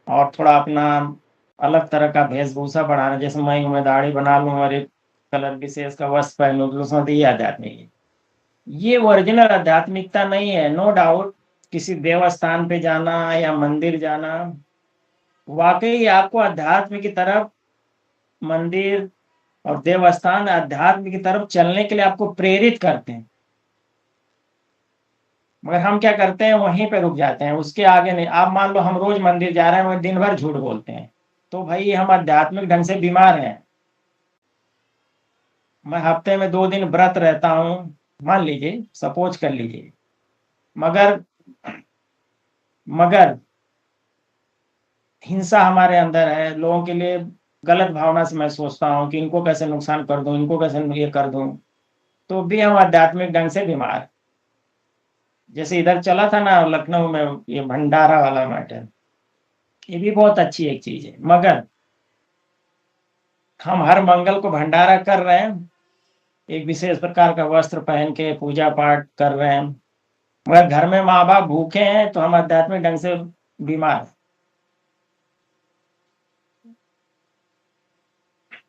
और थोड़ा अपना अलग तरह का वेशभूषा बढ़ाना। जैसे मैं दाढ़ी बना लूं और एक कलर विशेष का वस्त्र पहन लूं तो उसमें ये आध्यात्मिक है। ये ओरिजिनल आध्यात्मिकता नहीं है। नो डाउट किसी देवस्थान पे जाना या मंदिर जाना वाकई आपको अध्यात्म की तरफ, मंदिर और देवस्थान अध्यात्म की तरफ चलने के लिए आपको प्रेरित करते हैं। मगर हम क्या करते हैं, वहीं पे रुक जाते हैं, उसके आगे नहीं। आप मान लो हम रोज मंदिर जा रहे हैं मगर दिन भर झूठ बोलते हैं, तो भाई हम आध्यात्मिक ढंग से बीमार हैं। मैं हफ्ते में 2 दिन व्रत रहता हूं, मान लीजिए, सपोज कर लीजिए, मगर मगर हिंसा हमारे अंदर है, लोगों के लिए गलत भावना से मैं सोचता हूँ कि इनको कैसे नुकसान कर दूं, इनको कैसे ये कर दूं, तो भी हम आध्यात्मिक ढंग से बीमार। जैसे इधर चला था ना लखनऊ में ये भंडारा वाला मैटर, ये भी बहुत अच्छी एक चीज है, मगर हम हर मंगल को भंडारा कर रहे हैं, एक विशेष प्रकार का वस्त्र पहन के पूजा पाठ कर रहे हैं, मगर घर में माँ बाप भूखे हैं तो हम आध्यात्मिक ढंग से बीमार हैं।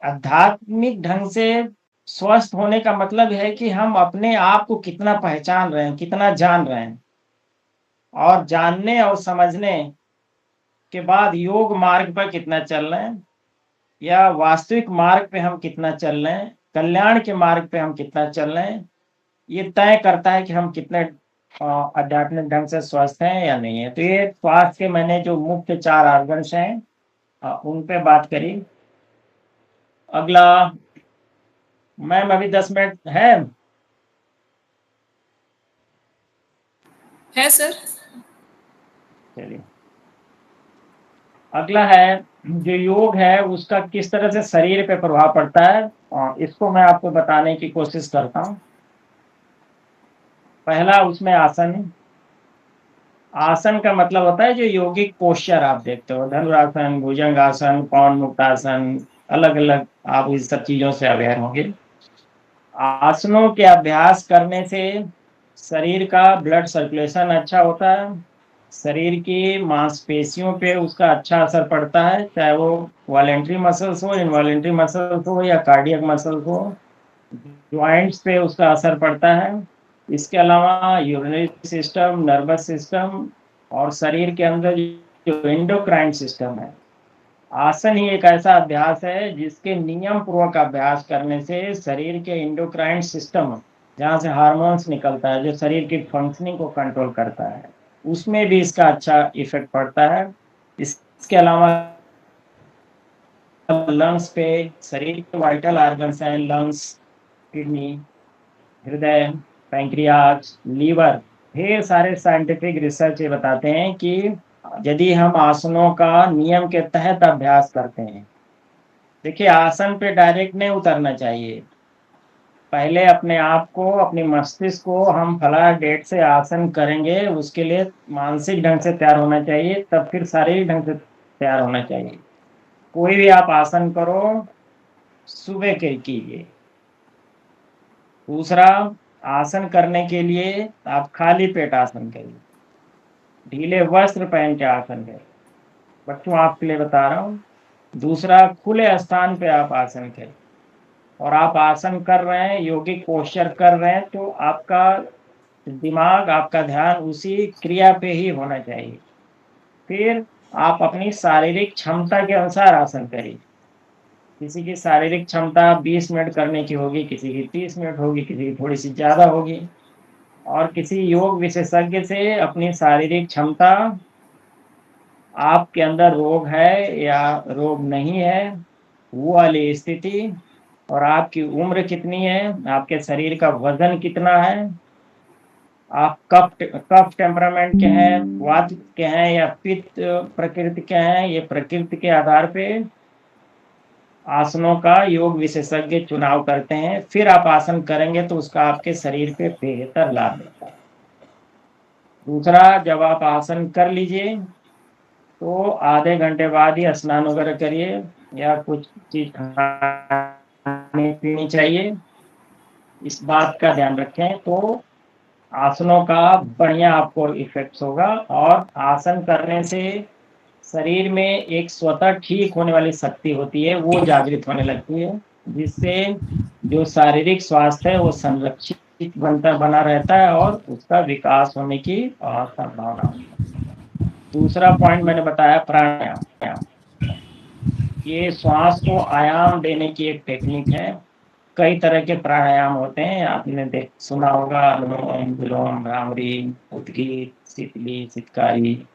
आध्यात्मिक ढंग से स्वस्थ होने का मतलब है कि हम अपने आप को कितना पहचान रहे हैं, कितना जान रहे हैं, और जानने और समझने के बाद योग मार्ग पर कितना चल रहे हैं, या वास्तविक मार्ग पे हम कितना चल रहे हैं, कल्याण के मार्ग पे हम कितना चल रहे हैं, ये तय करता है कि हम कितने आध्यात्मिक ढंग से स्वस्थ हैं या नहीं है। तो ये स्वास्थ्य के मैंने जो मुख्य 4 आर्गन्स हैं उन पे बात करी। अगला, मैम अभी 10 मिनट है? है सर। चलिए, अगला है जो योग है उसका किस तरह से शरीर पे प्रभाव पड़ता है, और इसको मैं आपको बताने की कोशिश करता हूँ। पहला उसमें आसन। आसन का मतलब होता है जो योगिक पोस्चर आप देखते हो, धनुरासन, भुजंगासन, पवन मुक्तासन, अलग अलग आप इस सब चीजों से अवेयर होंगे। आसनों के अभ्यास करने से शरीर का ब्लड सर्कुलेशन अच्छा होता है, शरीर की मांसपेशियों पे उसका अच्छा असर पड़ता है, चाहे वो वॉलेंट्री मसल्स हो, इनवॉलेंट्री मसल्स हो या कार्डियक मसल्स हो, ज्वाइंट्स पे उसका असर पड़ता है। इसके अलावा यूरिनरी सिस्टम, नर्वस सिस्टम और शरीर के अंदर जो एंडोक्राइन सिस्टम है। आसन ही एक ऐसा अभ्यास है जिसके नियम पूर्वक अभ्यास करने से शरीर के एंडोक्राइन सिस्टम, जहाँ से हार्मोन्स निकलता है जो शरीर की फंक्शनिंग को कंट्रोल करता है, उसमें भी इसका अच्छा इफेक्ट पड़ता है। इसके अलावा लंग्स पे, शरीर के वाइटल ऑर्गन्स हैं, लंग्स, किडनी, हृदय, पैंक्रियाज, लीवर, ढेर सारे साइंटिफिक रिसर्च ये बताते हैं कि यदि हम आसनों का नियम के तहत अभ्यास करते हैं, देखिए आसन पे डायरेक्ट नहीं उतरना चाहिए। पहले अपने आप को, अपनी मस्तिष्क को हम फला डेट से आसन करेंगे, उसके लिए मानसिक ढंग से तैयार होना चाहिए, तब फिर शारीरिक ढंग से तैयार होना चाहिए। कोई भी आप आसन करो, सुबह के कीजिए। दूसरा, आसन करने के लिए आप खाली पेट आसन करिए, ढीले वस्त्र पहन के आसन करिए, बच्चों आपके लिए बता रहा हूँ। दूसरा, खुले स्थान पे आप आसन करें। और आप आसन कर रहे हैं, योगिक पोस्चर कर रहे हैं, तो आपका दिमाग, आपका ध्यान उसी क्रिया पे ही होना चाहिए। फिर आप अपनी शारीरिक क्षमता के अनुसार आसन करिए। किसी की शारीरिक क्षमता 20 मिनट करने की होगी, किसी की 30 मिनट होगी, किसी की थोड़ी सी ज़्यादा होगी। और किसी योग विशेषज्ञ से अपनी शारीरिक क्षमता, आपके अंदर रोग है या रोग नहीं है, वो वाली स्थिति, और आपकी उम्र कितनी है, आपके शरीर का वजन कितना है, आप कफ टेम्परामेंट के हैं, वात के हैं या पित्त प्रकृति के हैं, ये प्रकृति के आधार पे आसनों का योग विशेषज्ञ चुनाव करते हैं। फिर आप आसन करेंगे तो उसका आपके शरीर पे बेहतर लाभ मिलता है। दूसरा, जब आप आसन कर लीजिए तो आधे घंटे बाद ही स्नान वगैरह करिए या कुछ चीज खानी पीनी चाहिए। इस बात का ध्यान रखें तो आसनों का बढ़िया आपको इफेक्ट्स होगा। और आसन करने से शरीर में एक स्वतः ठीक होने वाली शक्ति होती है, वो जागृत होने लगती है, जिससे जो शारीरिक स्वास्थ्य है वो संरक्षित बना रहता है और उसका विकास होने की संभावना होती है। दूसरा पॉइंट मैंने बताया प्राणायाम। ये श्वास को आयाम देने की एक टेक्निक है। कई तरह के प्राणायाम होते हैं, आपने सुना होगा, अनुलोम विलोम, भ्रामरी, उद्गीत, शीतली, चित्कारी,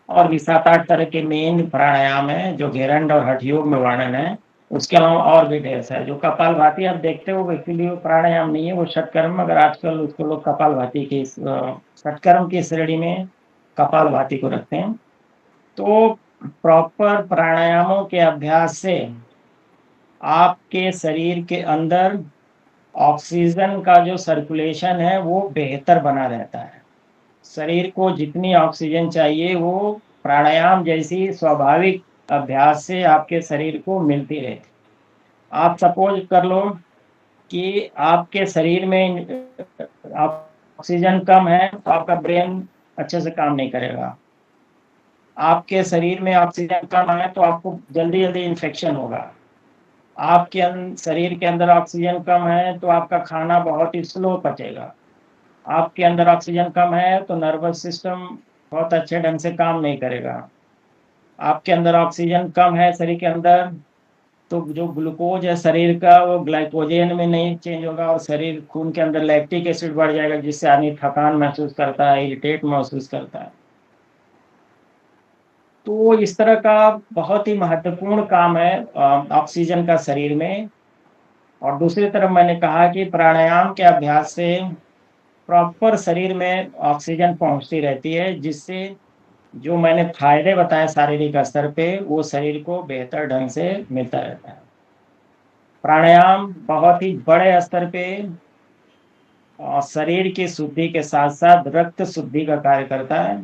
और भी 7-8 तरह के मेन प्राणायाम है जो घेरंड और हठ योग में वर्णन है। उसके अलावा और भी ढेर सारे, जो कपालभाति आप देखते हो एक्चुअली वो प्राणायाम नहीं है, वो षटकर्म, मगर आजकल उसको लोग कपालभाति के षटकर्म की श्रेणी में कपालभाति को रखते हैं। तो प्रॉपर प्राणायामों के अभ्यास से आपके शरीर के अंदर ऑक्सीजन का जो सर्कुलेशन है वो बेहतर बना रहता है। शरीर को जितनी ऑक्सीजन चाहिए वो प्राणायाम जैसी स्वाभाविक अभ्यास से आपके शरीर को मिलती रहती। आप सपोज कर लो कि आपके शरीर में ऑक्सीजन कम है तो आपका ब्रेन अच्छे से काम नहीं करेगा। आपके शरीर में ऑक्सीजन कम है तो आपको जल्दी जल्दी इन्फेक्शन होगा। आपके शरीर के अंदर ऑक्सीजन कम है तो आपका खाना बहुत ही स्लो पचेगा। आपके अंदर ऑक्सीजन कम है तो नर्वस सिस्टम बहुत अच्छे ढंग से काम नहीं करेगा। आपके अंदर ऑक्सीजन कम है शरीर के अंदर तो जो ग्लूकोज है शरीर का वो ग्लाइकोजन में नहीं चेंज होगा और शरीर खून के अंदर लैक्टिक एसिड बढ़ जाएगा, जिससे आदमी थकान महसूस करता है, इरिटेट महसूस करता है। तो इस तरह का बहुत ही महत्वपूर्ण काम है ऑक्सीजन का शरीर में। और दूसरी तरफ मैंने कहा कि प्राणायाम के अभ्यास से प्रॉपर शरीर में ऑक्सीजन पहुंचती रहती है, जिससे जो मैंने फायदे बताए शारीरिक स्तर पे वो शरीर को बेहतर ढंग से मिलता रहता है। प्राणायाम बहुत ही बड़े स्तर पे शरीर की शुद्धि के साथ साथ रक्त शुद्धि का कार्य करता है।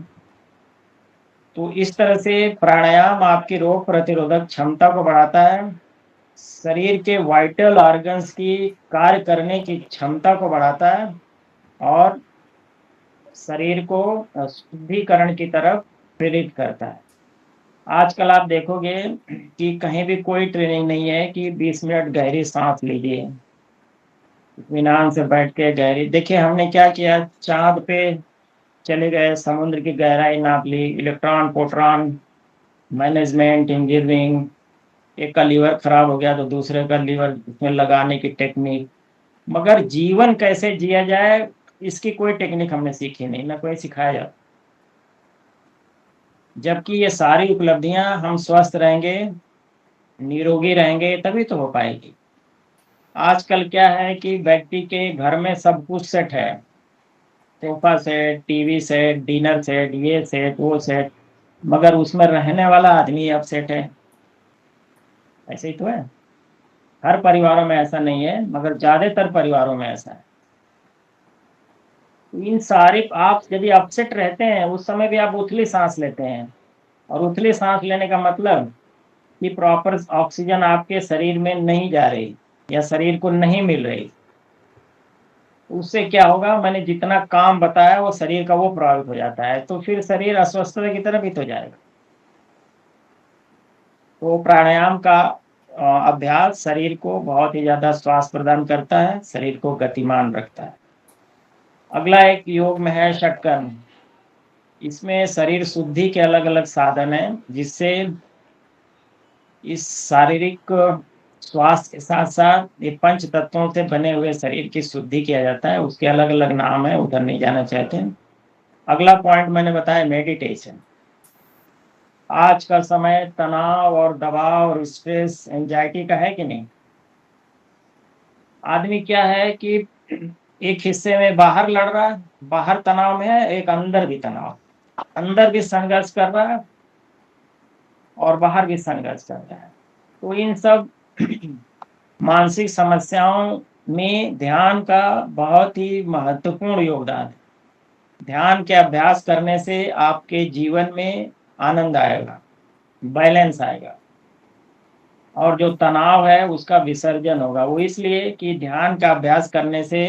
तो इस तरह से प्राणायाम आपकी रोग प्रतिरोधक क्षमता को बढ़ाता है, शरीर के वाइटल ऑर्गन्स की कार्य करने की क्षमता को बढ़ाता है और शरीर को शुद्धिकरण की तरफ प्रेरित करता है। आजकल आप देखोगे कि कहीं भी कोई ट्रेनिंग नहीं है कि 20 मिनट गहरी सांस लीजिए, इत्मीनान से बैठ के गहरी। देखिए हमने क्या किया, चांद पे चले गए, समुद्र की गहराई नाप ली, इलेक्ट्रॉन प्रोटॉन मैनेजमेंट, इंजीनियरिंग। एक का लीवर खराब हो गया तो दूसरे का लीवर उसमें लगाने की टेक्निक, मगर जीवन कैसे जिया जाए इसकी कोई टेक्निक हमने सीखी नहीं, ना कोई सिखाया जाता। जबकि ये सारी उपलब्धियां हम स्वस्थ रहेंगे, निरोगी रहेंगे तभी तो हो पाएगी। आजकल क्या है कि व्यक्ति के घर में सब कुछ सेट है, sofa set, TV set, dinner set, ये सेट वो सेट, मगर उसमें रहने वाला आदमी अब सेट है। ऐसे ही तो है, हर परिवारों में ऐसा नहीं है मगर ज्यादातर परिवारों में ऐसा है। इन सारे आप यदि अपसेट रहते हैं उस समय भी आप उथली सांस लेते हैं, और उथली सांस लेने का मतलब कि प्रॉपर ऑक्सीजन आपके शरीर में नहीं जा रही या शरीर को नहीं मिल रही। उससे क्या होगा, मैंने जितना काम बताया वो शरीर का वो प्रभावित हो जाता है, तो फिर शरीर अस्वस्थता की तरफ ही तो जाएगा। तो प्राणायाम का अभ्यास शरीर को बहुत ही ज़्यादा स्वास्थ्य प्रदान करता है, शरीर को गतिमान रखता है। अगला एक योग में है षटकर्म। इसमें शरीर शुद्धि के अलग-अलग साधन हैं, जिससे इस शारीरिक स्वास्थ्य के साथ-साथ ये पंच तत्वों से बने हुए शरीर की शुद्धि किया जाता है। उसके अलग-अलग नाम है, उधर नहीं जाना चाहते हैं। अगला पॉइंट मैंने बताया मेडिटेशन। आज का समय तनाव और दबाव और स्ट्रेस, एंजाइटी का है कि नहीं? आदमी क्या है कि एक हिस्से में बाहर लड़ रहा है, बाहर तनाव में है, एक अंदर भी तनाव, अंदर भी संघर्ष कर रहा है और बाहर भी संघर्ष कर रहा है। तो इन सब मानसिक समस्याओं में ध्यान का बहुत ही महत्वपूर्ण योगदान है। ध्यान के अभ्यास करने से आपके जीवन में आनंद आएगा, बैलेंस आएगा और जो तनाव है उसका विसर्जन होगा। वो इसलिए कि ध्यान का अभ्यास करने से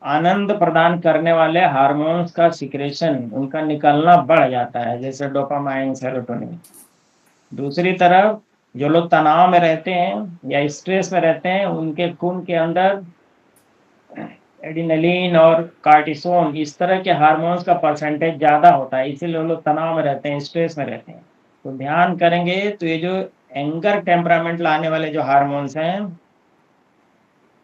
आनंद प्रदान करने वाले हार्मोन्स का सिक्रेशन, उनका निकलना बढ़ जाता है, जैसे डोपामाइन, सेरोटोनिन। दूसरी तरफ जो लोग तनाव में रहते हैं या स्ट्रेस में रहते हैं, उनके खून के अंदर एड्रेनलिन और कार्टिसोन, इस तरह के हार्मोन्स का परसेंटेज ज़्यादा होता है, इसीलिए लोग तनाव में रहते हैं, स्ट्रेस में रहते हैं। तो ध्यान करेंगे तो ये जो एंगर टेम्परामेंट लाने वाले जो हार्मोन्स हैं,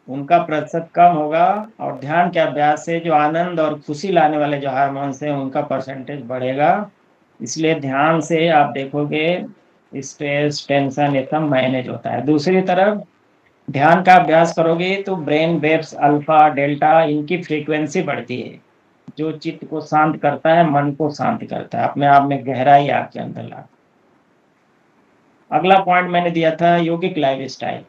उनका प्रतिशत कम होगा और ध्यान के अभ्यास से जो आनंद और खुशी लाने वाले जो हार्मोन्स हैं, उनका परसेंटेज बढ़ेगा। इसलिए ध्यान से आप देखोगे स्ट्रेस, टेंशन ये सब मैनेज होता है। दूसरी तरफ ध्यान का अभ्यास करोगे तो ब्रेन वेव्स अल्फा, डेल्टा, इनकी फ्रीक्वेंसी बढ़ती है, जो चित्त को शांत करता है, मन को शांत करता है, अपने आप में गहराई आपके अंदर लाता है। अगला पॉइंट मैंने दिया था योगिक लाइफस्टाइल।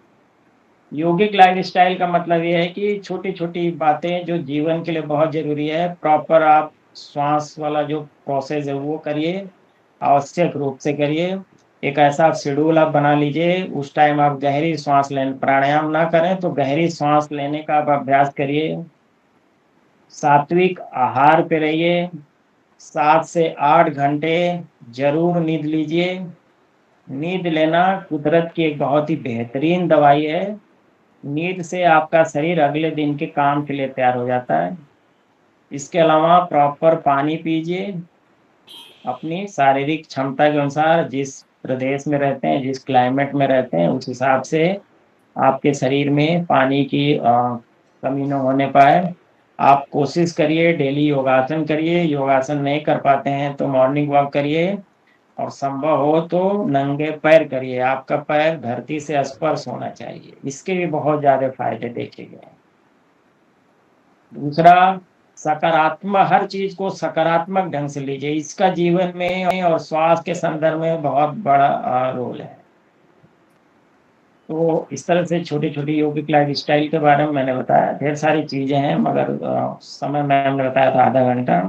योगिक लाइफस्टाइल का मतलब ये है कि छोटी-छोटी बातें जो जीवन के लिए बहुत ज़रूरी है, प्रॉपर आप श्वास वाला जो प्रोसेस है वो करिए, आवश्यक रूप से करिए। एक ऐसा आप शेड्यूल आप बना लीजिए, उस टाइम आप गहरी श्वास लें, प्राणायाम ना करें तो गहरी श्वास लेने का आप अभ्यास करिए। सात्विक आहार पे रहिए, 7 से 8 घंटे ज़रूर नींद लीजिए। नींद लेना कुदरत की एक बहुत ही बेहतरीन दवाई है। नींद से आपका शरीर अगले दिन के काम के लिए तैयार हो जाता है। इसके अलावा प्रॉपर पानी पीजिए, अपनी शारीरिक क्षमता के अनुसार, जिस प्रदेश में रहते हैं, जिस क्लाइमेट में रहते हैं, उस हिसाब से आपके शरीर में पानी की कमी न होने पाए। आप कोशिश करिए, डेली योगासन करिए, योगासन नहीं कर पाते हैं तो मॉर्निंग वॉक करिए और संभव हो तो नंगे पैर करिए। आपका पैर धरती से स्पर्श होना चाहिए, इसके भी बहुत ज़्यादा फायदे देखे गए हैं। दूसरा, सकारात्मक, हर चीज़ को सकारात्मक ढंग से लीजिए, इसका जीवन में और स्वास्थ्य के संदर्भ में बहुत बड़ा रोल है। तो इस तरह से छोटी-छोटी यौगिक लाइफस्टाइल के बारे में मैंने बताया। ढेर सारी चीज़ें हैं मगर समय मैंने बताया था आधा घंटा।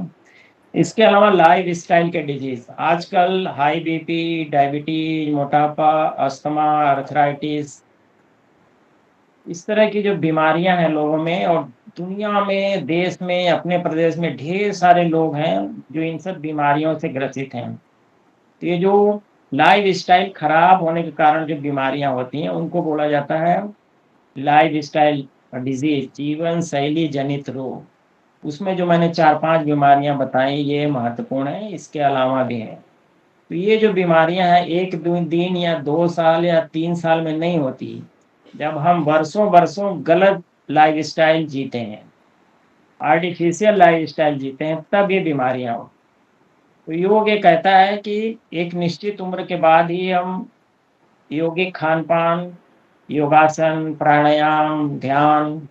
इसके अलावा लाइफस्टाइल के डिजीज़, आजकल हाई बीपी, डायबिटीज, मोटापा, अस्थमा, आर्थराइटिस, इस तरह की जो बीमारियां हैं लोगों में, और दुनिया में, देश में, अपने प्रदेश में ढेर सारे लोग हैं जो इन सब बीमारियों से ग्रसित हैं। तो ये जो लाइफस्टाइल खराब होने के कारण जो बीमारियां होती हैं, उनको बोला जाता है लाइफस्टाइल डिजीज, जीवन शैली जनित रोग। उसमें जो मैंने 4-5 बीमारियां बताई ये महत्वपूर्ण है, इसके अलावा भी हैं। तो ये जो बीमारियां हैं 1-2 दिन या 2 साल या 3 साल में नहीं होती। जब हम वर्षों-वर्षों गलत लाइफस्टाइल जीते हैं, आर्टिफिशियल लाइफस्टाइल जीते हैं, तब ये बीमारियां हो। तो योग ये कहता है कि एक निश्चित उम्र के बाद ही हम यौगिक खान-पान, योगासन, प्राणायाम, ध्यान,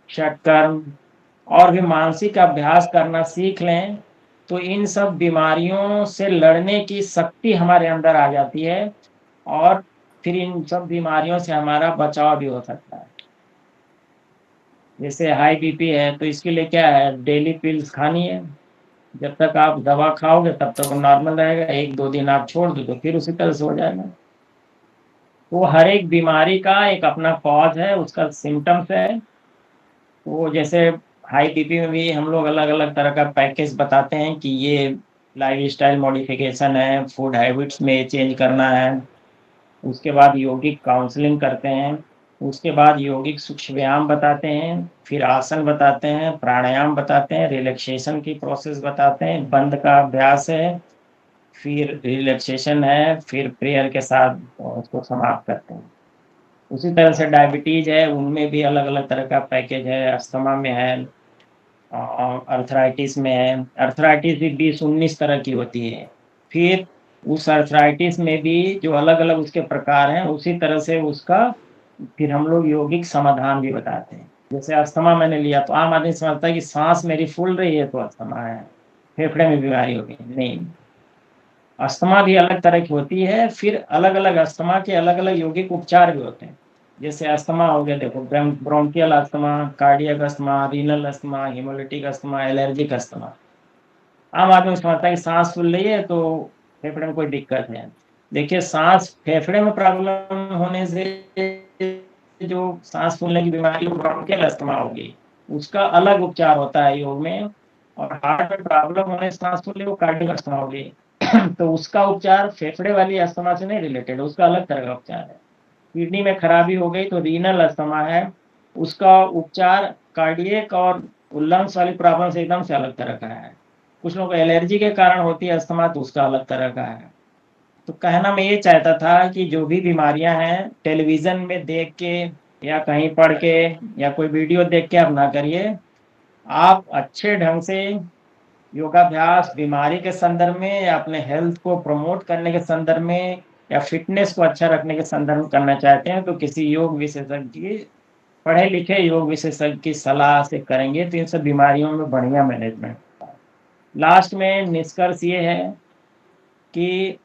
षटकर्म और भी मानसिक अभ्यास करना सीख लें, तो इन सब बीमारियों से लड़ने की शक्ति हमारे अंदर आ जाती है और फिर इन सब बीमारियों से हमारा बचाव भी हो सकता है। जैसे हाई बीपी है तो इसके लिए क्या है, डेली पिल्स खानी है। जब तक आप दवा खाओगे तब तक नॉर्मल रहेगा, 1-2 दिन आप छोड़ दो तो फिर उसी तरह से हो जाएगा। तो हर एक बीमारी का एक अपना कॉज है, उसका सिम्टम्स है। वो जैसे हाई बीपी में भी हम लोग अलग-अलग तरह का पैकेज बताते हैं कि ये लाइफस्टाइल मॉडिफिकेशन है, फूड हैबिट्स में चेंज करना है, उसके बाद यौगिक काउंसलिंग करते हैं, उसके बाद यौगिक सूक्ष्म व्यायाम बताते हैं, फिर आसन बताते हैं, प्राणायाम बताते हैं, रिलैक्सेशन की प्रोसेस बताते हैं, बंद का अभ्यास है, फिर रिलैक्सेशन है, फिर प्रेयर के साथ उसको समाप्त करते हैं। उसी तरह से डायबिटीज है, उनमें भी अलग अलग तरह का पैकेज है। अस्थमा में है, अर्थराइटिस में है। अर्थराइटिस भी 20-19 तरह की होती है। फिर उस अर्थराइटिस में भी जो अलग अलग उसके प्रकार हैं, उसी तरह से उसका फिर हम लोग यौगिक समाधान भी बताते हैं। जैसे अस्थमा मैंने लिया तो आम आदमी समझता है कि सांस मेरी फूल रही है तो अस्थमा है, फेफड़े में बीमारी हो गई। नहीं, अस्थमा भी अलग तरह की होती है। फिर अलग अलग अस्थमा के अलग अलग यौगिक उपचार भी होते हैं। जैसे अस्थमा हो गया, देखो, bronchial asthma, cardiac asthma, renal asthma, haemolytic asthma, allergic asthma. आम आदमी समझता है कि सांस फूल रही है तो फेफड़े में कोई दिक्कत है। देखिए, सांस फेफड़े में प्रॉब्लम होने से जो सांस फूलने की बीमारी ब्रोंकियल अस्थमा होगी, उसका अलग उपचार होता है योग में। और हार्ट में प्रॉब्लम होने से सांस फूलने वो कार्डियक अस्थमा होगी तो उसका उपचार फेफड़े वाली अस्थमा से नहीं रिलेटेड, उसका अलग तरह का उपचार है। किडनी में खराबी हो गई तो रीनल अस्थमा है, उसका उपचार कार्डियक और लंग्स वाली प्रॉब्लम से एकदम से अलग तरह का है। कुछ लोगों को एलर्जी के कारण होती है अस्थमा, तो उसका अलग तरह का है। तो कहना मैं ये चाहता था कि जो भी बीमारियां हैं, टेलीविजन में देख के या कहीं पढ़ के या कोई वीडियो देख के आप ना करिए। आप अच्छे ढंग से योगाभ्यास बीमारी के संदर्भ में या अपने हेल्थ को प्रमोट करने के संदर्भ में या फिटनेस को अच्छा रखने के संदर्भ में करना चाहते हैं, तो किसी योग विशेषज्ञ, पढ़े लिखे योग विशेषज्ञ की सलाह से करेंगे तो इन सब बीमारियों में बढ़िया मैनेजमेंट होता है। लास्ट में निष्कर्ष ये है कि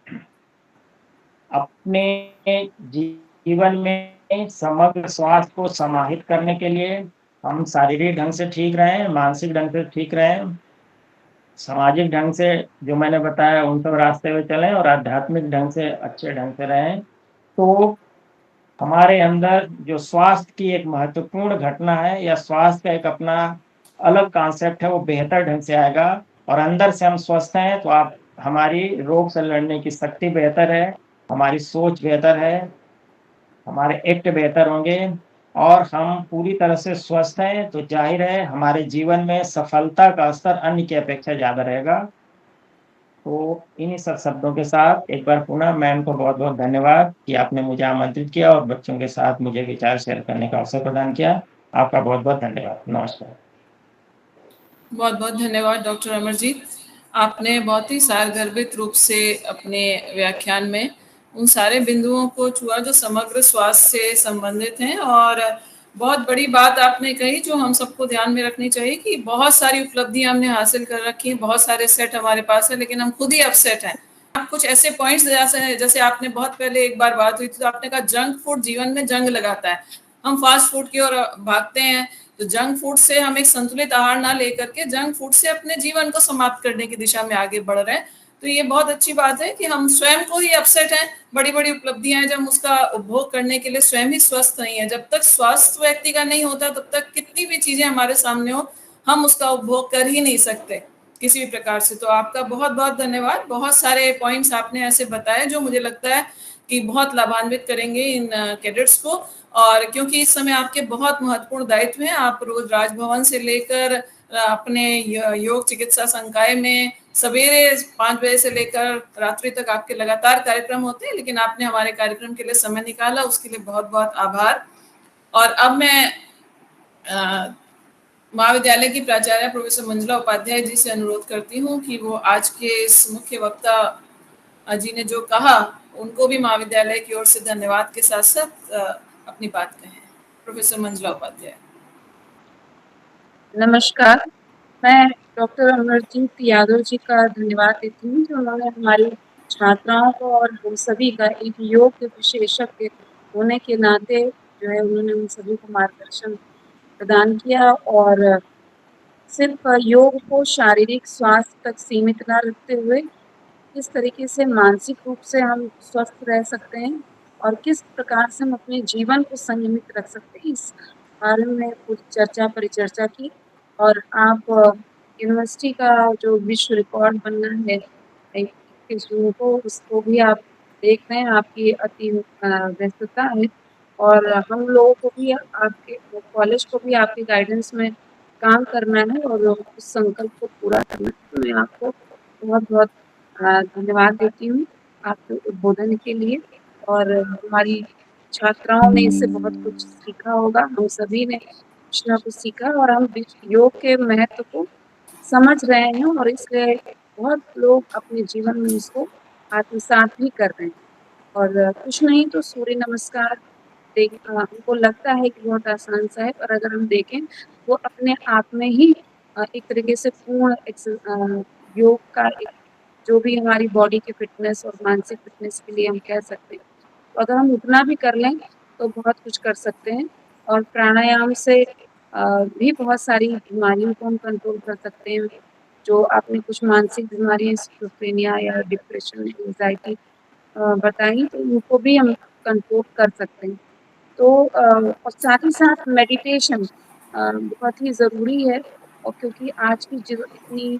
अपने जीवन में समग्र स्वास्थ्य को समाहित करने के लिए हम शारीरिक ढंग से ठीक रहें, मानसिक ढंग से ठीक रहें, सामाजिक ढंग से जो मैंने बताया उन सब रास्ते पे चलें, और आध्यात्मिक ढंग से अच्छे ढंग से रहें। तो हमारे अंदर जो स्वास्थ्य की एक महत्वपूर्ण घटना है या स्वास्थ्य का एक अपना अलग कॉन्सेप्ट है, वो बेहतर ढंग से आएगा। और अंदर से हम स्वस्थ हैं तो आप, हमारी रोग से लड़ने की शक्ति बेहतर है, हमारी सोच बेहतर है, हमारे एक्ट बेहतर होंगे, और हम पूरी तरह से स्वस्थ हैं तो जाहिर है हमारे जीवन में सफलता का स्तर अन्य की अपेक्षा ज़्यादा रहेगा। तो इन्हीं सब शब्दों के साथ एक बार पुनः मैम को बहुत बहुत धन्यवाद कि आपने मुझे आमंत्रित किया और बच्चों के साथ मुझे विचार शेयर करने का अवसर प्रदान किया। आपका बहुत बहुत धन्यवाद। नमस्कार। बहुत बहुत धन्यवाद डॉक्टर अमरजीत। आपने बहुत ही सारगर्भित रूप से अपने व्याख्यान में उन सारे बिंदुओं को छुआ जो समग्र स्वास्थ्य से संबंधित हैं, और बहुत बड़ी बात आपने कही जो हम सबको ध्यान में रखनी चाहिए कि बहुत सारी उपलब्धियां हमने हासिल कर रखी हैं, बहुत सारे सेट हमारे पास है, लेकिन हम खुद ही अपसेट हैं। आप कुछ ऐसे पॉइंट्स जैसे आपने बहुत पहले एक बार बात हुई थी तो आपने कहा जंक फूड जीवन में जंग लगाता है, हम फास्ट फूड की ओर भागते हैं। तो जंक फूड से हम एक संतुलित आहार ना लेकर के जंक फूड से अपने जीवन को समाप्त करने की दिशा में आगे बढ़ रहे हैं। तो ये बहुत अच्छी बात है कि हम स्वयं को ही अपसेट हैं। बड़ी बड़ी उपलब्धियां हैं, जब हम उसका उपभोग करने के लिए स्वयं ही स्वस्थ नहीं है। जब तक स्वास्थ्य व्यक्ति का नहीं होता तब तक कितनी भी चीजें हमारे सामने हो, हम उसका उपभोग कर ही नहीं सकते किसी भी प्रकार से। तो आपका बहुत बहुत धन्यवाद। बहुत सारे पॉइंट्स आपने ऐसे बताए जो मुझे लगता है कि बहुत लाभान्वित करेंगे इन कैडेट्स को। और क्योंकि इस समय आपके बहुत महत्वपूर्ण दायित्व हैं, आप रोज राजभवन से लेकर अपने योग चिकित्सा संकाय में सवेरे 5 बजे से लेकर रात्रि तक आपके लगातार कार्यक्रम होते हैं, लेकिन आपने हमारे कार्यक्रम के लिए समय निकाला, उसके लिए बहुत बहुत आभार। और अब मैं महाविद्यालय की प्राचार्य प्रोफेसर मंजुला उपाध्याय जी से अनुरोध करती हूँ कि वो आज के इस मुख्य वक्ता जी ने जो कहा, उनको भी महाविद्यालय की ओर से धन्यवाद के साथ साथ अपनी बात कहें। प्रोफेसर मंजुला उपाध्याय। नमस्कार, मैं डॉक्टर अमरजीत यादव जी का धन्यवाद देती हूँ जो उन्होंने हमारी छात्राओं को और हम सभी का एक योग विशेषज्ञ होने के नाते जो है उन्होंने उन सभी को मार्गदर्शन प्रदान किया। और सिर्फ योग को शारीरिक स्वास्थ्य तक सीमित न रखते हुए किस तरीके से मानसिक रूप से हम स्वस्थ रह सकते हैं और किस प्रकार से हम अपने जीवन को संयमित रख सकते हैं, इस बारे में पूरी परिचर्चा की। और आप यूनिवर्सिटी का जो विश्व रिकॉर्ड बनना है 21 जून को, उसको भी आप देख रहे हैं आपकी अति व्यस्तता है और हम लोगों को भी आपके कॉलेज को भी आपके गाइडेंस में काम करना है और उस संकल्प को पूरा करना है। तो मैं आपको बहुत-बहुत धन्यवाद देती हूँ आपके उद्बोधन के लिए और हमारी छात्राओं ने इससे बहुत कुछ सीखा होगा, हम सभी ने कुछ ना कुछ सीखा और हम योग के महत्व को समझ रहे हैं और इसलिए बहुत लोग अपने जीवन में इसको आत्मसात भी कर रहे हैं। और कुछ नहीं तो सूर्य नमस्कार हमको लगता है कि बहुत आसान सा है, पर अगर हम देखें वो अपने आप में ही एक तरीके से पूर्ण योग का एक जो भी हमारी बॉडी की फिटनेस और मानसिक फिटनेस के लिए हम कह सकते हैं। तो अगर हम उतना भी कर लें तो बहुत कुछ कर सकते हैं और प्राणायाम से भी बहुत सारी बीमारियों को हम कंट्रोल कर सकते हैं। जो आपने कुछ मानसिक बीमारियाँ स्किज़ोफ्रेनिया या डिप्रेशन, एंग्ज़ायटी बताई तो उनको भी हम कंट्रोल कर सकते हैं। तो और साथ ही साथ मेडिटेशन बहुत ही ज़रूरी है और क्योंकि आज की जो इतनी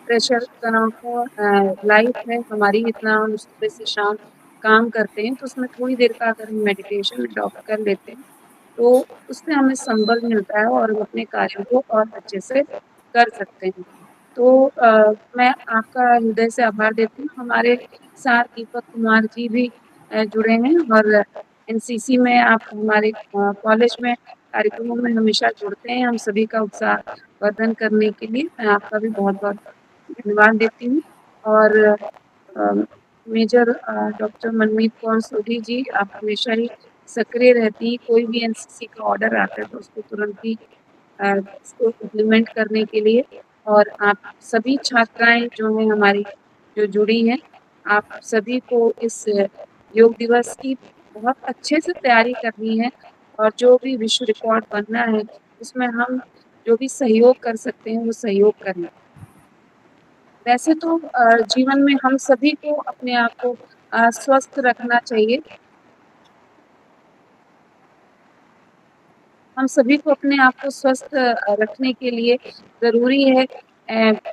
प्रेशर तनाव का लाइफ है हमारी, इतना हम सुबह से शाम काम करते हैं, तो उसमें थोड़ी देर का अगर हम मेडिटेशन अडॉप्ट कर लेते हैं, तो उससे हमें संबल मिलता है और हम अपने कार्यों को और अच्छे से कर सकते हैं। तो मैं आपका हृदय से आभार देती हूँ। हमारे साथ दीपक कुमार जी भी जुड़े हैं और एनसीसी में आप हमारे कॉलेज में कार्यक्रमों में हमेशा जुड़ते हैं, हम सभी का उत्साह वर्धन करने के लिए मैं आपका भी बहुत-बहुत धन्यवाद देती हूँ और मेजर डॉक्टर मनमीत कौर सोढी जी, आप हमेशा ही सक्रिय रहती हैं, कोई भी एनसीसी का ऑर्डर आता है तो उसको तुरंत ही इसको इम्प्लीमेंट करने के लिए और आप सभी छात्राएँ जो हैं हमारी, जो जुड़ी हैं, आप सभी को इस योग दिवस की बहुत अच्छे से तैयारी करनी है और जो भी विश्व रिकॉर्ड बनना है, उसमें हम जो भी सहयोग कर सकते हैं, वो सहयोग करें। वैसे तो जीवन में हम सभी को अपने आप को स्वस्थ रखना चाहिए। हम सभी को अपने आप को स्वस्थ रखने के लिए ज़रूरी है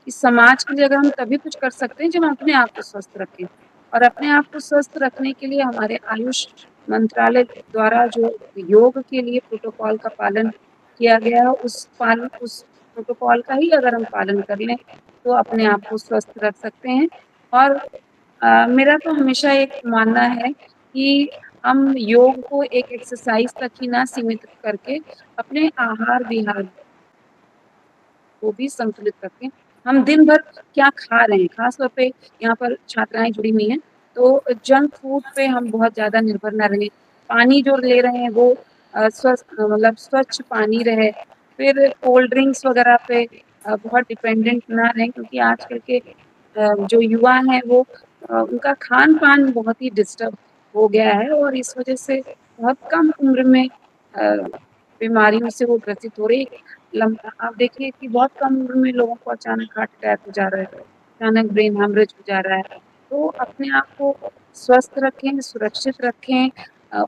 इस समाज के लिए अगर हम तभी कुछ कर सकते हैं जब हम अपने आप को स्वस्थ रखें। और अपने आप को स्वस्थ रखने के लिए हमारे आयुष मंत्रालय द्वारा जो योग के लिए प्रोटोकॉल का पालन किया गया है, उस प्रोटोकॉल का ही अगर हम पालन कर लें, तो अपने आप को स्वस्थ रख सकते हैं। और मेरा तो हमेशा एक मानना है कि हम योग को एक एक्सरसाइज़ तक ही ना सीमित करके अपने आहार-विहार को भी संतुलित रखें। हम दिन भर क्या खा रहे हैं, ख़ास तौर पे यहाँ पर छात्राएँ जुड़ी हुई हैं, तो जंक फूड पे हम बहुत ज़्यादा निर्भर ना रहें। पानी जो ले रहे हैं वो मतलब स्वच्छ पानी रहे, फिर कोल्ड ड्रिंक्स वग़ैरह पे बहुत डिपेंडेंट ना रहें क्योंकि आजकल के जो युवा हैं वो उनका खान-पान बहुत ही डिस्टर्ब हो गया है और इस वज़ह से बहुत कम उम्र में बीमारियों से वो ग्रसित हो रही हैं। आप देखिए कि बहुत कम उम्र में लोगों को अचानक हार्ट अटैक हो जा रहा है, अचानक ब्रेन हेमरेज हो जा रहा है। तो अपने आप को स्वस्थ रखें, सुरक्षित रखें,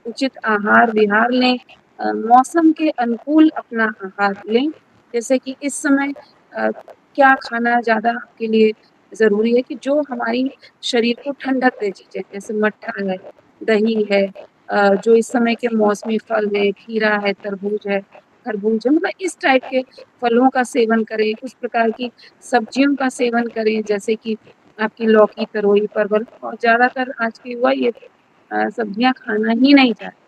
उचित आहार-विहार लें, मौसम के अनुकूल अपना आहार लें। जैसे कि इस समय क्या खाना ज़्यादा आपके लिए ज़रूरी है कि जो हमारी शरीर को ठंडक दे चीज़ें, जैसे मट्ठा है, दही है, जो इस समय के मौसमी फल हैं, खीरा है, तरबूज है, खरबूज है, मतलब इस टाइप के फलों का सेवन करें, उस प्रकार की सब्जियों का सेवन करें, जैसे कि आपकी लौकी, तरोई, परवल और ज़्यादातर आज के युवा ये सब्जियाँ खाना ही नहीं चाहते।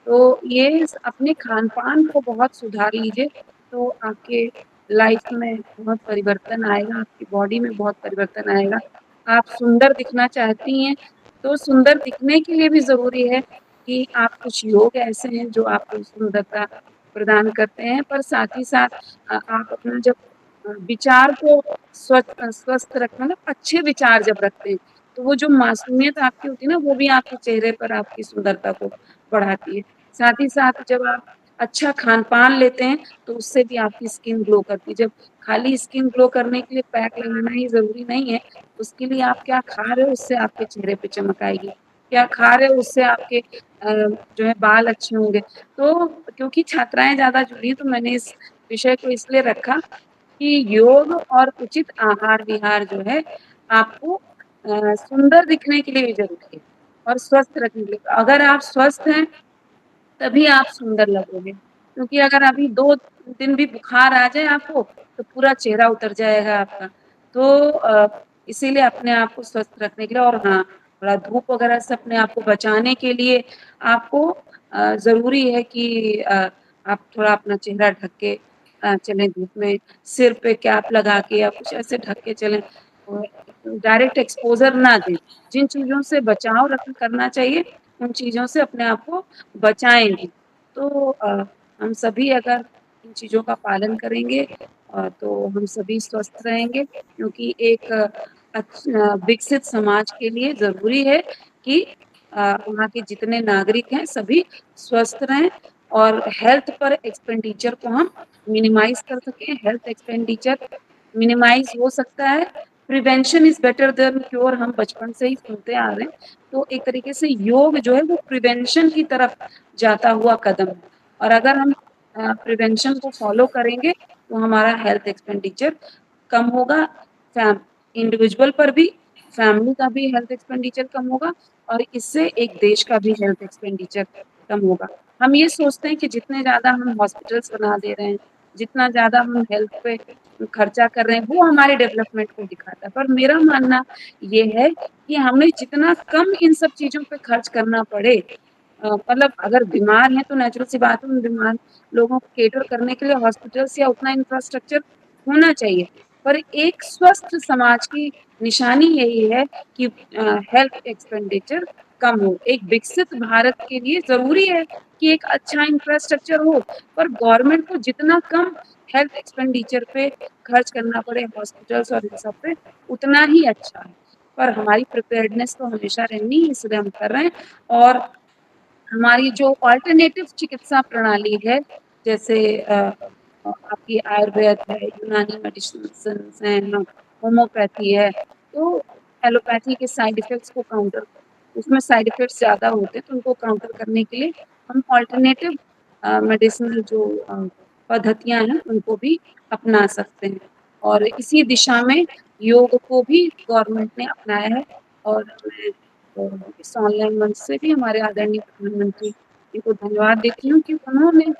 तो ये अपने खान-पान को बहुत सुधार लीजिए, तो आपके लाइफ में बहुत परिवर्तन आएगा, आपकी बॉडी में बहुत परिवर्तन आएगा। आप सुंदर दिखना चाहती हैं, तो सुंदर दिखने के लिए भी ज़रूरी है कि आप कुछ योग ऐसे हैं जो आपको सुंदरता प्रदान करते हैं, पर साथ ही साथ आप अपना जब विचार को स्वस्थ रखना मतलब अच्छे विचार जब रखते हैं, तो वो जो मासूमियत आपकी होती है ना, वो भी आपके चेहरे पर आपकी सुंदरता को बढ़ाती है। साथ ही साथ जब आप अच्छा खान-पान लेते हैं, तो उससे भी आपकी स्किन ग्लो करती है। जब खाली स्किन ग्लो करने के लिए पैक लगाना ही ज़रूरी नहीं है, उसके लिए आप क्या खा रहे हो, उससे आपके चेहरे पे चमक आएगी। क्या खा रहे हो, उससे आपके जो है बाल अच्छे होंगे। तो क्योंकि छात्राएँ ज़्यादा जुड़ी हैं, तो मैंने इस विषय को इसलिए रखा कि योग और उचित आहार-विहार जो है, आपको सुंदर दिखने के लिए भी ज़रूरी है। और स्वस्थ रखने के लिए। अगर आप स्वस्थ हैं तभी आप सुंदर लगोगे, क्योंकि अगर अभी 2 दिन भी बुखार आ जाए आपको तो पूरा चेहरा उतर जाएगा आपका। तो इसीलिए अपने आप को स्वस्थ रखने के लिए, और हाँ, थोड़ा धूप वगैरह से अपने आप को बचाने के लिए आपको ज़रूरी है कि आप थोड़ा अपना चेहरा ढक के चलें धूप में, सिर पे कैप लगा के या कुछ ऐसे ढक के चलें। डायरेक्ट एक्सपोज़र ना दें। जिन चीज़ों से बचाव करना चाहिए, उन चीज़ों से अपने आप को बचाएँ भी। तो हम सभी अगर इन चीज़ों का पालन करेंगे तो हम सभी स्वस्थ रहेंगे, क्योंकि एक विकसित समाज के लिए ज़रूरी है कि वहाँ के जितने नागरिक हैं सभी स्वस्थ रहें, और हेल्थ पर एक्सपेंडिचर को हम मिनिमाइज़ कर सकें। हेल्थ एक्सपेंडिचर मिनिमाइज़ हो सकता है, prevention is better than cure, हम बचपन से ही सुनते आ रहे हैं। तो एक तरीके से योग जो है वो प्रिवेंशन की तरफ जाता हुआ कदम है, और अगर हम प्रिवेंशन को फॉलो करेंगे तो हमारा हेल्थ एक्सपेंडिचर कम होगा, इंडिविजुअल पर भी, फैमिली का भी हेल्थ एक्सपेंडिचर कम होगा, और इससे एक देश का भी हेल्थ एक्सपेंडिचर कम होगा। हम ये सोचते हैं कि जितने ज़्यादा हम हॉस्पिटल्स बना दे रहे हैं, जितना ज़्यादा हम हेल्थ पे खर्चा कर रहे हैं, वो हमारे डेवलपमेंट को दिखाता है। पर मेरा मानना ये है कि हमें जितना कम इन सब चीज़ों पे खर्च करना पड़े, मतलब अगर बीमार हैं तो नेचुरल सी बात है, उन बीमार लोगों को कैटर करने के लिए हॉस्पिटल्स या उतना इंफ्रास्ट्रक्चर होना चाहिए। पर एक स्वस्थ समाज की निशानी यही है कि हेल्थ एक्सपेंडिचर कम हो। एक विकसित भारत के लिए ज़रूरी है कि एक अच्छा इंफ्रास्ट्रक्चर हो, पर गवर्नमेंट को जितना कम हेल्थ एक्सपेंडिचर पे खर्च करना पड़े हॉस्पिटल्स और इन सब पे, उतना ही अच्छा है। पर हमारी प्रिपेयर्डनेस तो हमेशा रहनी है, इसलिए हम कर रहे हैं। और हमारी जो अल्टरनेटिव चिकित्सा प्रणाली है, जैसे आपकी आयुर्वेद है, यूनानी मेडिसिन्स हैं, होम्योपैथी है, तो एलोपैथी के साइड इफ़ेक्ट्स को काउंटर, उसमें साइड इफ़ेक्ट्स ज़्यादा होते हैं, तो उनको काउंटर करने के लिए हम अल्टरनेटिव मेडिसिनल जो पद्धतियाँ हैं, उनको भी अपना सकते हैं। और इसी दिशा में योग को भी गवर्नमेंट ने अपनाया है, और मैं इस ऑनलाइन मंच से भी हमारे आदरणीय प्रधानमंत्री जी को धन्यवाद देती हूँ कि उन्होंने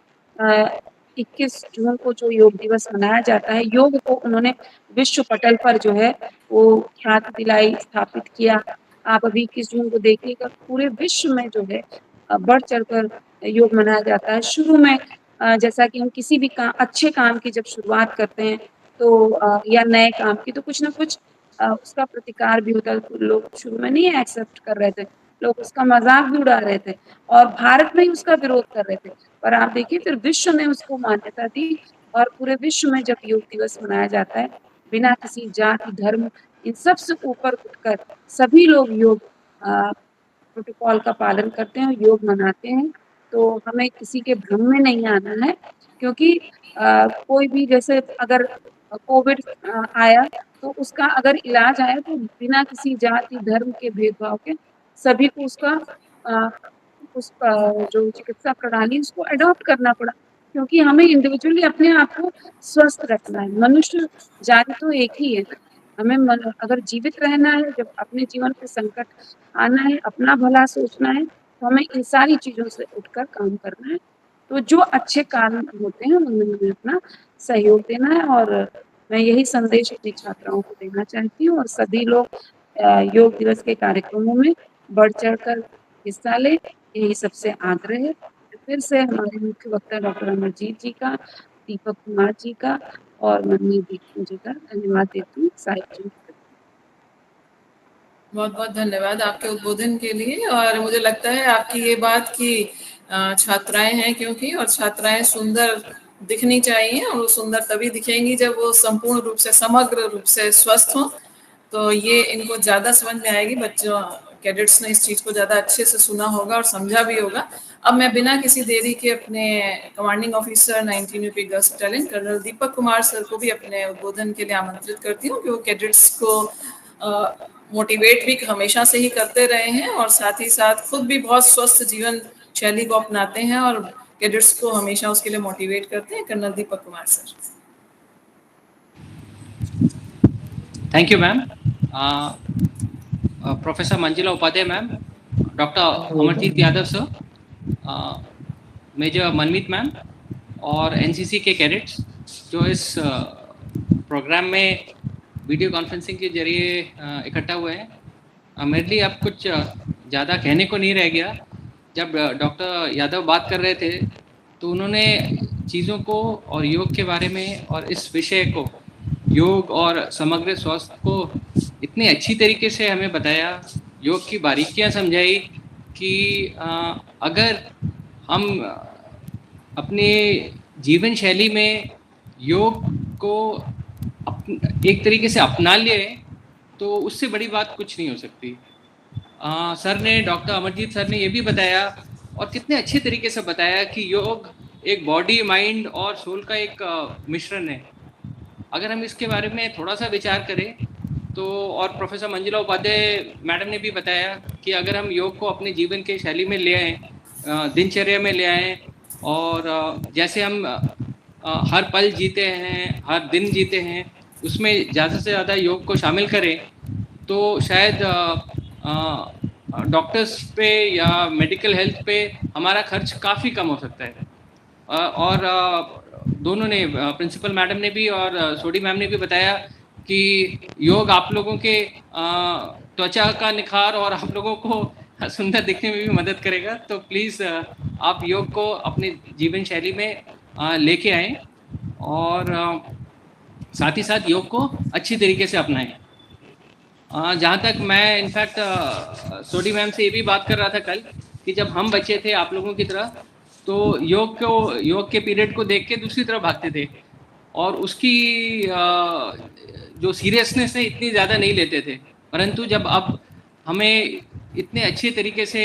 21 जून को जो योग दिवस मनाया जाता है, योग को उन्होंने विश्व पटल पर जो है वो ख्याति दिलाई, स्थापित किया। आप अभी 21 जून को देखिएगा, पूरे विश्व में जो है बढ़ चढ़कर योग मनाया जाता है। शुरू में जैसा कि हम किसी भी अच्छे काम की जब शुरुआत करते हैं तो या नए काम की, तो कुछ ना कुछ उसका प्रतिकार भी होता है। लोग शुरू में नहीं एक्सेप्ट कर रहे थे, लोग उसका मज़ाक भी उड़ा रहे थे, और भारत में ही उसका विरोध कर रहे थे। पर आप देखिए फिर विश्व ने उसको मान्यता दी, और पूरे विश्व में जब योग दिवस मनाया जाता है, बिना किसी जाति, धर्म, इन सब से ऊपर उठकर सभी लोग योग प्रोटोकॉल का पालन करते हैं और योग मनाते हैं। तो हमें किसी के भ्रम में नहीं आना है, क्योंकि कोई भी, जैसे अगर कोविड आया तो उसका अगर इलाज आया तो बिना किसी जाति, धर्म के भेदभाव के सभी को उसका जो चिकित्सा प्रणाली उसको अडॉप्ट करना पड़ा, क्योंकि हमें इंडिविजुअली अपने आप को स्वस्थ रखना है। मनुष्य जाति तो एक ही है ना, हमें अगर जीवित रहना है, जब अपने जीवन पे संकट आना है, अपना भला सोचना है, तो हमें इन सारी चीज़ों से उठकर काम करना है। तो जो अच्छे काम होते हैं उनमें हमें अपना सहयोग देना है, और मैं यही संदेश अपनी छात्राओं को देना चाहती हूँ, और सभी लोग योग दिवस के कार्यक्रमों में बढ़-चढ़ कर हिस्सा लें, यही सबसे आग्रह है। फिर से हमारे मुख्य वक्ता डॉक्टर अमरजीत जी का, दीपक कुमार जी का और मनमीत दीक्षित जी का धन्यवाद देती हूँ। साहिब जी। बहुत-बहुत धन्यवाद आपके उद्बोधन के लिए, और मुझे लगता है आपकी ये बात कि छात्राएँ हैं क्योंकि, और छात्राएँ सुंदर दिखनी चाहिए, और वो सुंदर तभी दिखेंगी जब वो संपूर्ण रूप से, समग्र रूप से स्वस्थ हों। तो ये इनको ज़्यादा समझ में आएगी, बच्चों कैडेट्स ने इस चीज़ को ज़्यादा अच्छे से सुना होगा और समझा भी होगा। अब मैं बिना किसी देरी के अपने commanding officer 19 UP girls battalion colonel Deepak Kumar sir को भी अपने उद्बोधन के लिए आमंत्रित करती हूँ कि वो कैडेट्स को मोटिवेट भी हमेशा से ही करते रहे हैं, और साथ ही साथ खुद भी बहुत स्वस्थ जीवन शैली को अपनाते हैं, और कैडेट्स को हमेशा उसके लिए मोटिवेट करते हैं। Colonel Deepak Kumar sir. Thank you ma'am. Professor Manjula Upadhyay ma'am, doctor Amarjeet Yadav sir, major Manmeet ma'am और एनसीसी के कैडेट्स जो इस प्रोग्राम में वीडियो कॉन्फ्रेंसिंग के जरिए इकट्ठा हुए हैं। मेरे लिए अब कुछ ज़्यादा कहने को नहीं रह गया। जब डॉक्टर यादव बात कर रहे थे तो उन्होंने चीज़ों को और योग के बारे में और इस विषय को, योग और समग्र स्वास्थ्य को इतनी अच्छी तरीके से हमें बताया, योग की बारीकियां समझाई कि अगर हम अपने जीवन शैली में योग को एक तरीके से अपना लें तो उससे बड़ी बात कुछ नहीं हो सकती। सर ने, डॉक्टर अमरजीत सर ने ये भी बताया और कितने अच्छे तरीके से बताया कि योग एक बॉडी, माइंड और सोल का एक मिश्रण है। अगर हम इसके बारे में थोड़ा सा विचार करें तो, और प्रोफेसर मंजुला उपाध्याय मैडम ने भी बताया कि अगर हम योग को अपने जीवन के शैली में ले आएँ, दिनचर्या में ले आएँ और जैसे हम हर पल जीते हैं, हर दिन जीते हैं, उसमें ज़्यादा से ज़्यादा योग को शामिल करें तो शायद डॉक्टर्स पे या मेडिकल हेल्थ पे हमारा खर्च काफ़ी कम हो सकता है। और दोनों ने, प्रिंसिपल मैडम ने भी और सोडी मैम ने भी बताया कि योग आप लोगों के त्वचा का निखार और आप लोगों को सुंदर दिखने में भी मदद करेगा। तो प्लीज़ आप योग को अपने जीवन शैली में लेके आएँ और साथ ही साथ योग को अच्छी तरीके से अपनाएं। जहाँ तक मैं इनफैक्ट सोडी मैम से ये भी बात कर रहा था कल कि जब हम बच्चे थे आप लोगों की तरह, तो योग के पीरियड को देख के दूसरी तरफ भागते थे और उसकी जो सीरियसनेस है इतनी ज़्यादा नहीं लेते थे। परंतु जब अब हमें इतने अच्छे तरीके से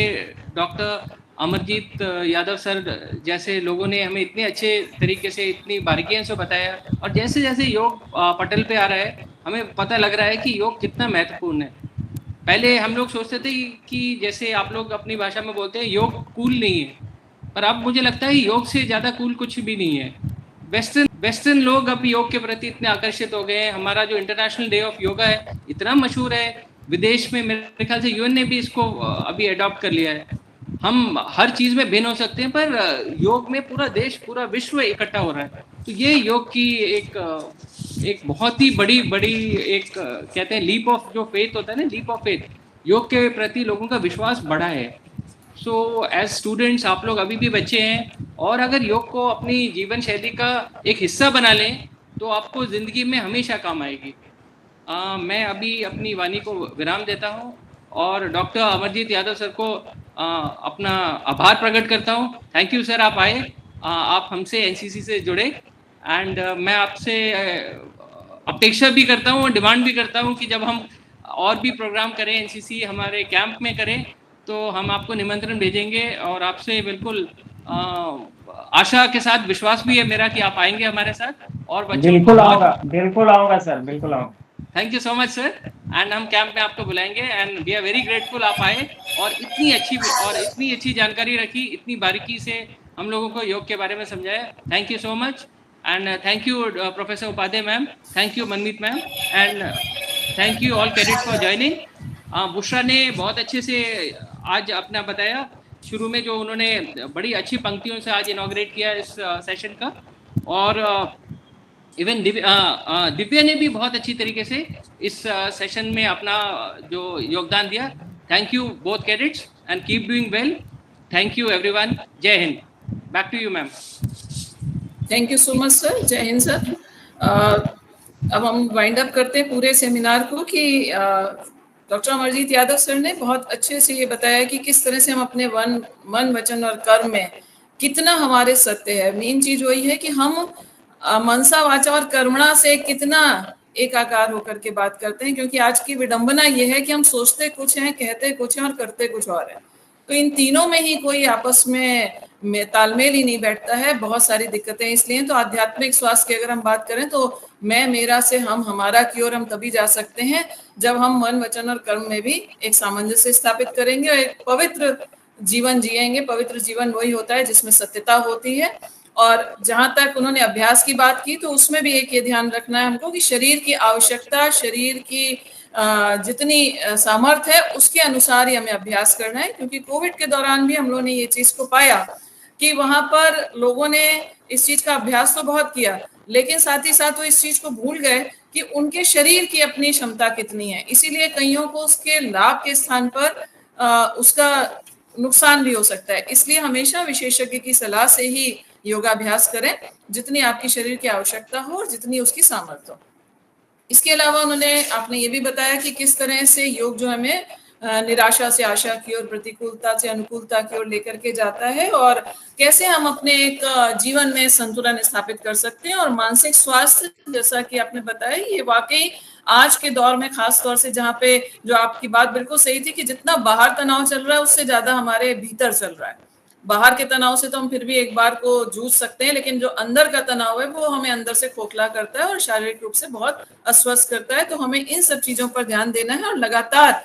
डॉक्टर अमरजीत यादव सर जैसे लोगों ने हमें इतने अच्छे तरीके से, इतनी बारीकियों से बताया और जैसे जैसे योग पटल पे आ रहा है हमें पता लग रहा है कि योग कितना महत्वपूर्ण है। पहले हम लोग सोचते थे कि जैसे आप लोग अपनी भाषा में बोलते हैं योग कूल नहीं है, पर अब मुझे लगता है योग से ज़्यादा कूल कुछ भी नहीं है। वेस्टर्न लोग अब योग के प्रति इतने आकर्षित हो गए हैं। हमारा जो इंटरनेशनल डे ऑफ योगा है इतना मशहूर है, विदेश में मेरे ख्याल से यूएन ने भी इसको अभी अडॉप्ट कर लिया है। हम हर चीज़ में भिन्न हो सकते हैं पर योग में पूरा देश, पूरा विश्व इकट्ठा हो रहा है। तो ये योग की एक बहुत ही बड़ी एक कहते हैं लीप ऑफ, जो फेथ होता है ना, लीप ऑफ फेथ, योग के प्रति लोगों का विश्वास बढ़ा है। सो एज स्टूडेंट्स आप लोग अभी भी बच्चे हैं और अगर योग को अपनी जीवन शैली का एक हिस्सा बना लें तो आपको ज़िंदगी में हमेशा काम आएगी। मैं अभी अपनी वाणी को विराम देता हूँ और डॉक्टर अमरजीत यादव सर को अपना आभार प्रकट करता हूँ। थैंक यू सर, आप आए, आप हमसे एनसीसी से जुड़े एंड मैं आपसे अपेक्षा भी करता हूँ और डिमांड भी करता हूँ कि जब हम और भी प्रोग्राम करें, एनसीसी हमारे कैंप में करें, तो हम आपको निमंत्रण भेजेंगे और आपसे बिल्कुल आशा के साथ विश्वास भी है मेरा कि आप आएंगे हमारे साथ और बच्चों बिल्कुल आऊंगा सर, बिल्कुल आऊंगा। Thank you so much sir and हम कैंप में आपको बुलाएंगे and we are very grateful आप आए और इतनी अच्छी जानकारी रखी, इतनी बारीकी से हम लोगों को योग के बारे में समझाया। Thank you so much and thank you professor Upadhyay ma'am, thank you Manmeet ma'am and thank you all cadets for joining. Bushra ने बहुत अच्छे से आज अपना बताया, शुरू में जो उन्होंने बड़ी अच्छी पंक्तियों से आज इनॉग्रेट किया इस सेशन का और इवन दिव्या ने भी बहुत अच्छी तरीके से इस सेशन में अपना जो योगदान दिया। Thank you both cadets and keep doing well. Thank you everyone. जय Hind. Back to you ma'am. Thank you so much sir. जय हिंद सर। अब हम वाइंड अप करते हैं पूरे सेमिनार को कि डॉक्टर अमरजीत यादव सर ने बहुत अच्छे से ये बताया कि किस तरह से हम अपने मन, वचन और कर्म में कितना हमारे सत्य है। मेन चीज वही है कि हम मनसा, वाचा और कर्मणा से कितना एकाकार होकर के बात करते हैं, क्योंकि आज की विडंबना ये है कि हम सोचते कुछ हैं, कहते कुछ हैं और करते कुछ और है। तो इन तीनों में ही कोई आपस में तालमेल ही नहीं बैठता है, बहुत सारी दिक्कतें। इसलिए तो आध्यात्मिक स्वास्थ्य की अगर हम बात करें तो मैं, मेरा से हम, हमारा की ओर हम तभी जा सकते हैं जब हम मन, वचन और कर्म में भी एक सामंजस्य स्थापित करेंगे और एक पवित्र जीवन जिएंगे। पवित्र जीवन वही होता है जिसमें सत्यता होती है। और जहां तक उन्होंने अभ्यास की बात की तो उसमें भी एक ये ध्यान रखना है हमको कि शरीर की आवश्यकता, शरीर की जितनी सामर्थ्य है उसके अनुसार ही हमें अभ्यास करना है, क्योंकि कोविड के दौरान भी हम लोगों ने ये चीज को पाया कि वहां पर लोगों ने इस चीज का अभ्यास तो बहुत किया, लेकिन साथ ही साथ वो इस चीज को भूल गए कि उनके शरीर की अपनी क्षमता कितनी है। इसीलिए कईयों को उसके लाभ के स्थान पर उसका नुकसान भी हो सकता है। इसलिए हमेशा विशेषज्ञ की सलाह से ही योगाभ्यास करें, जितनी आपकी शरीर की आवश्यकता हो और जितनी उसकी सामर्थ्य हो। इसके अलावा आपने ये भी बताया कि किस तरह से योग जो हमें निराशा से आशा की ओर, प्रतिकूलता से अनुकूलता की ओर लेकर के जाता है, और कैसे हम अपने एक जीवन में संतुलन स्थापित कर सकते हैं। और मानसिक स्वास्थ्य, जैसा कि आपने बताया, ये वाकई आज के दौर में खास तौर से, जहाँ पे जो आपकी बात बिल्कुल सही थी कि जितना बाहर तनाव चल रहा है उससे ज्यादा हमारे भीतर चल रहा है। बाहर के तनाव से तो हम फिर भी एक बार को जूझ सकते हैं, लेकिन जो अंदर का तनाव है वो हमें अंदर से खोखला करता है और शारीरिक रूप से बहुत अस्वस्थ करता है। तो हमें इन सब चीजों पर ध्यान देना है और लगातार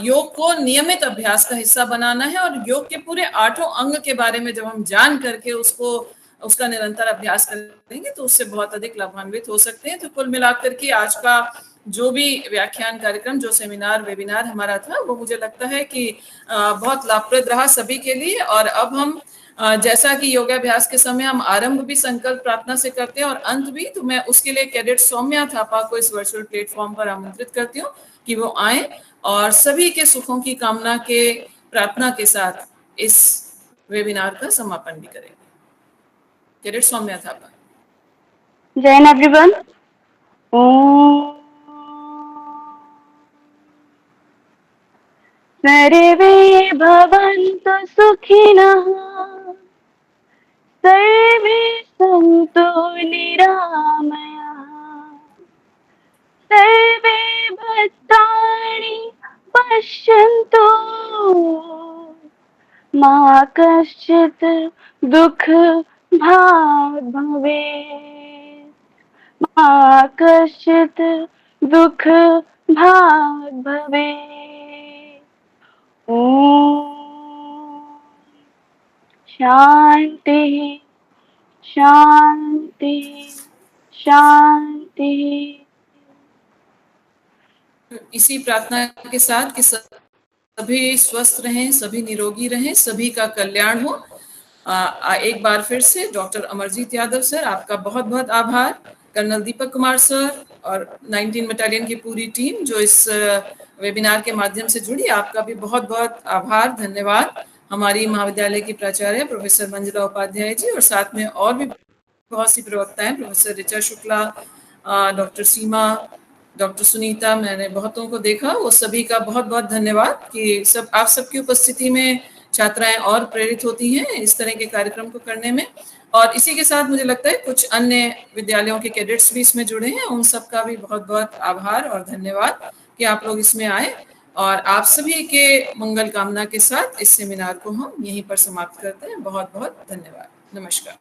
योग को नियमित अभ्यास का हिस्सा बनाना है। और योग के पूरे 8 अंग के बारे में जब हम जान करके उसका निरंतर अभ्यास करेंगे तो उससे बहुत अधिक लाभान्वित हो सकते हैं। तो कुल मिलाकर के आज का जो भी व्याख्यान कार्यक्रम, जो सेमिनार वेबिनार हमारा था, वो मुझे लगता है कि बहुत लाभप्रद रहा सभी के लिए। और अब हम जैसा कि योगाभ्यास के समय हम आरंभ भी संकल्प प्रार्थना से करते हैं और अंत भी, तो मैं उसके लिए कैडेट सौम्या थापा को इस वर्चुअल प्लेटफॉर्म पर आमंत्रित करती हूँ कि वो आए और सभी के सुखों की कामना के प्रार्थना के साथ इस वेबिनार का समापन भी करेंगे। कैडेट सौम्या थापा। जय एवरीवन। सर्वे भवन्तु सुखिनः, सर्वे सन्तु निरामयाः, सर्वे भद्राणि पश्यन्तु, मा कश्चित् दुःख भाग् भवेत्, मा कश्चित् दुःख भाग् भवेत्। ओम शांति शांति शांति। इसी प्रार्थना के साथ कि सभी स्वस्थ रहें, सभी निरोगी रहें, सभी का कल्याण हो। एक बार फिर से डॉक्टर अमरजीत यादव सर, आपका बहुत बहुत आभार। कर्नल दीपक कुमार सर और 19 बटालियन की पूरी टीम जो इस वेबिनार के माध्यम से जुड़ी, आपका भी बहुत बहुत आभार, धन्यवाद। हमारी महाविद्यालय की प्राचार्य प्रोफेसर मंजुला उपाध्याय जी, और साथ में और भी बहुत सी प्रवक्ताएं, प्रोफेसर ऋचा शुक्ला, डॉक्टर सीमा, डॉक्टर सुनीता, मैंने बहुतों को देखा, वो सभी का बहुत बहुत धन्यवाद कि आप सबकी उपस्थिति में छात्राएं और प्रेरित होती हैं इस तरह के कार्यक्रम को करने में। और इसी के साथ मुझे लगता है कुछ अन्य विद्यालयों के कैडेट्स भी इसमें जुड़े हैं, उन सब का भी बहुत बहुत आभार और धन्यवाद कि आप लोग इसमें आए। और आप सभी के मंगल कामना के साथ इस सेमिनार को हम यहीं पर समाप्त करते हैं। बहुत बहुत धन्यवाद। नमस्कार।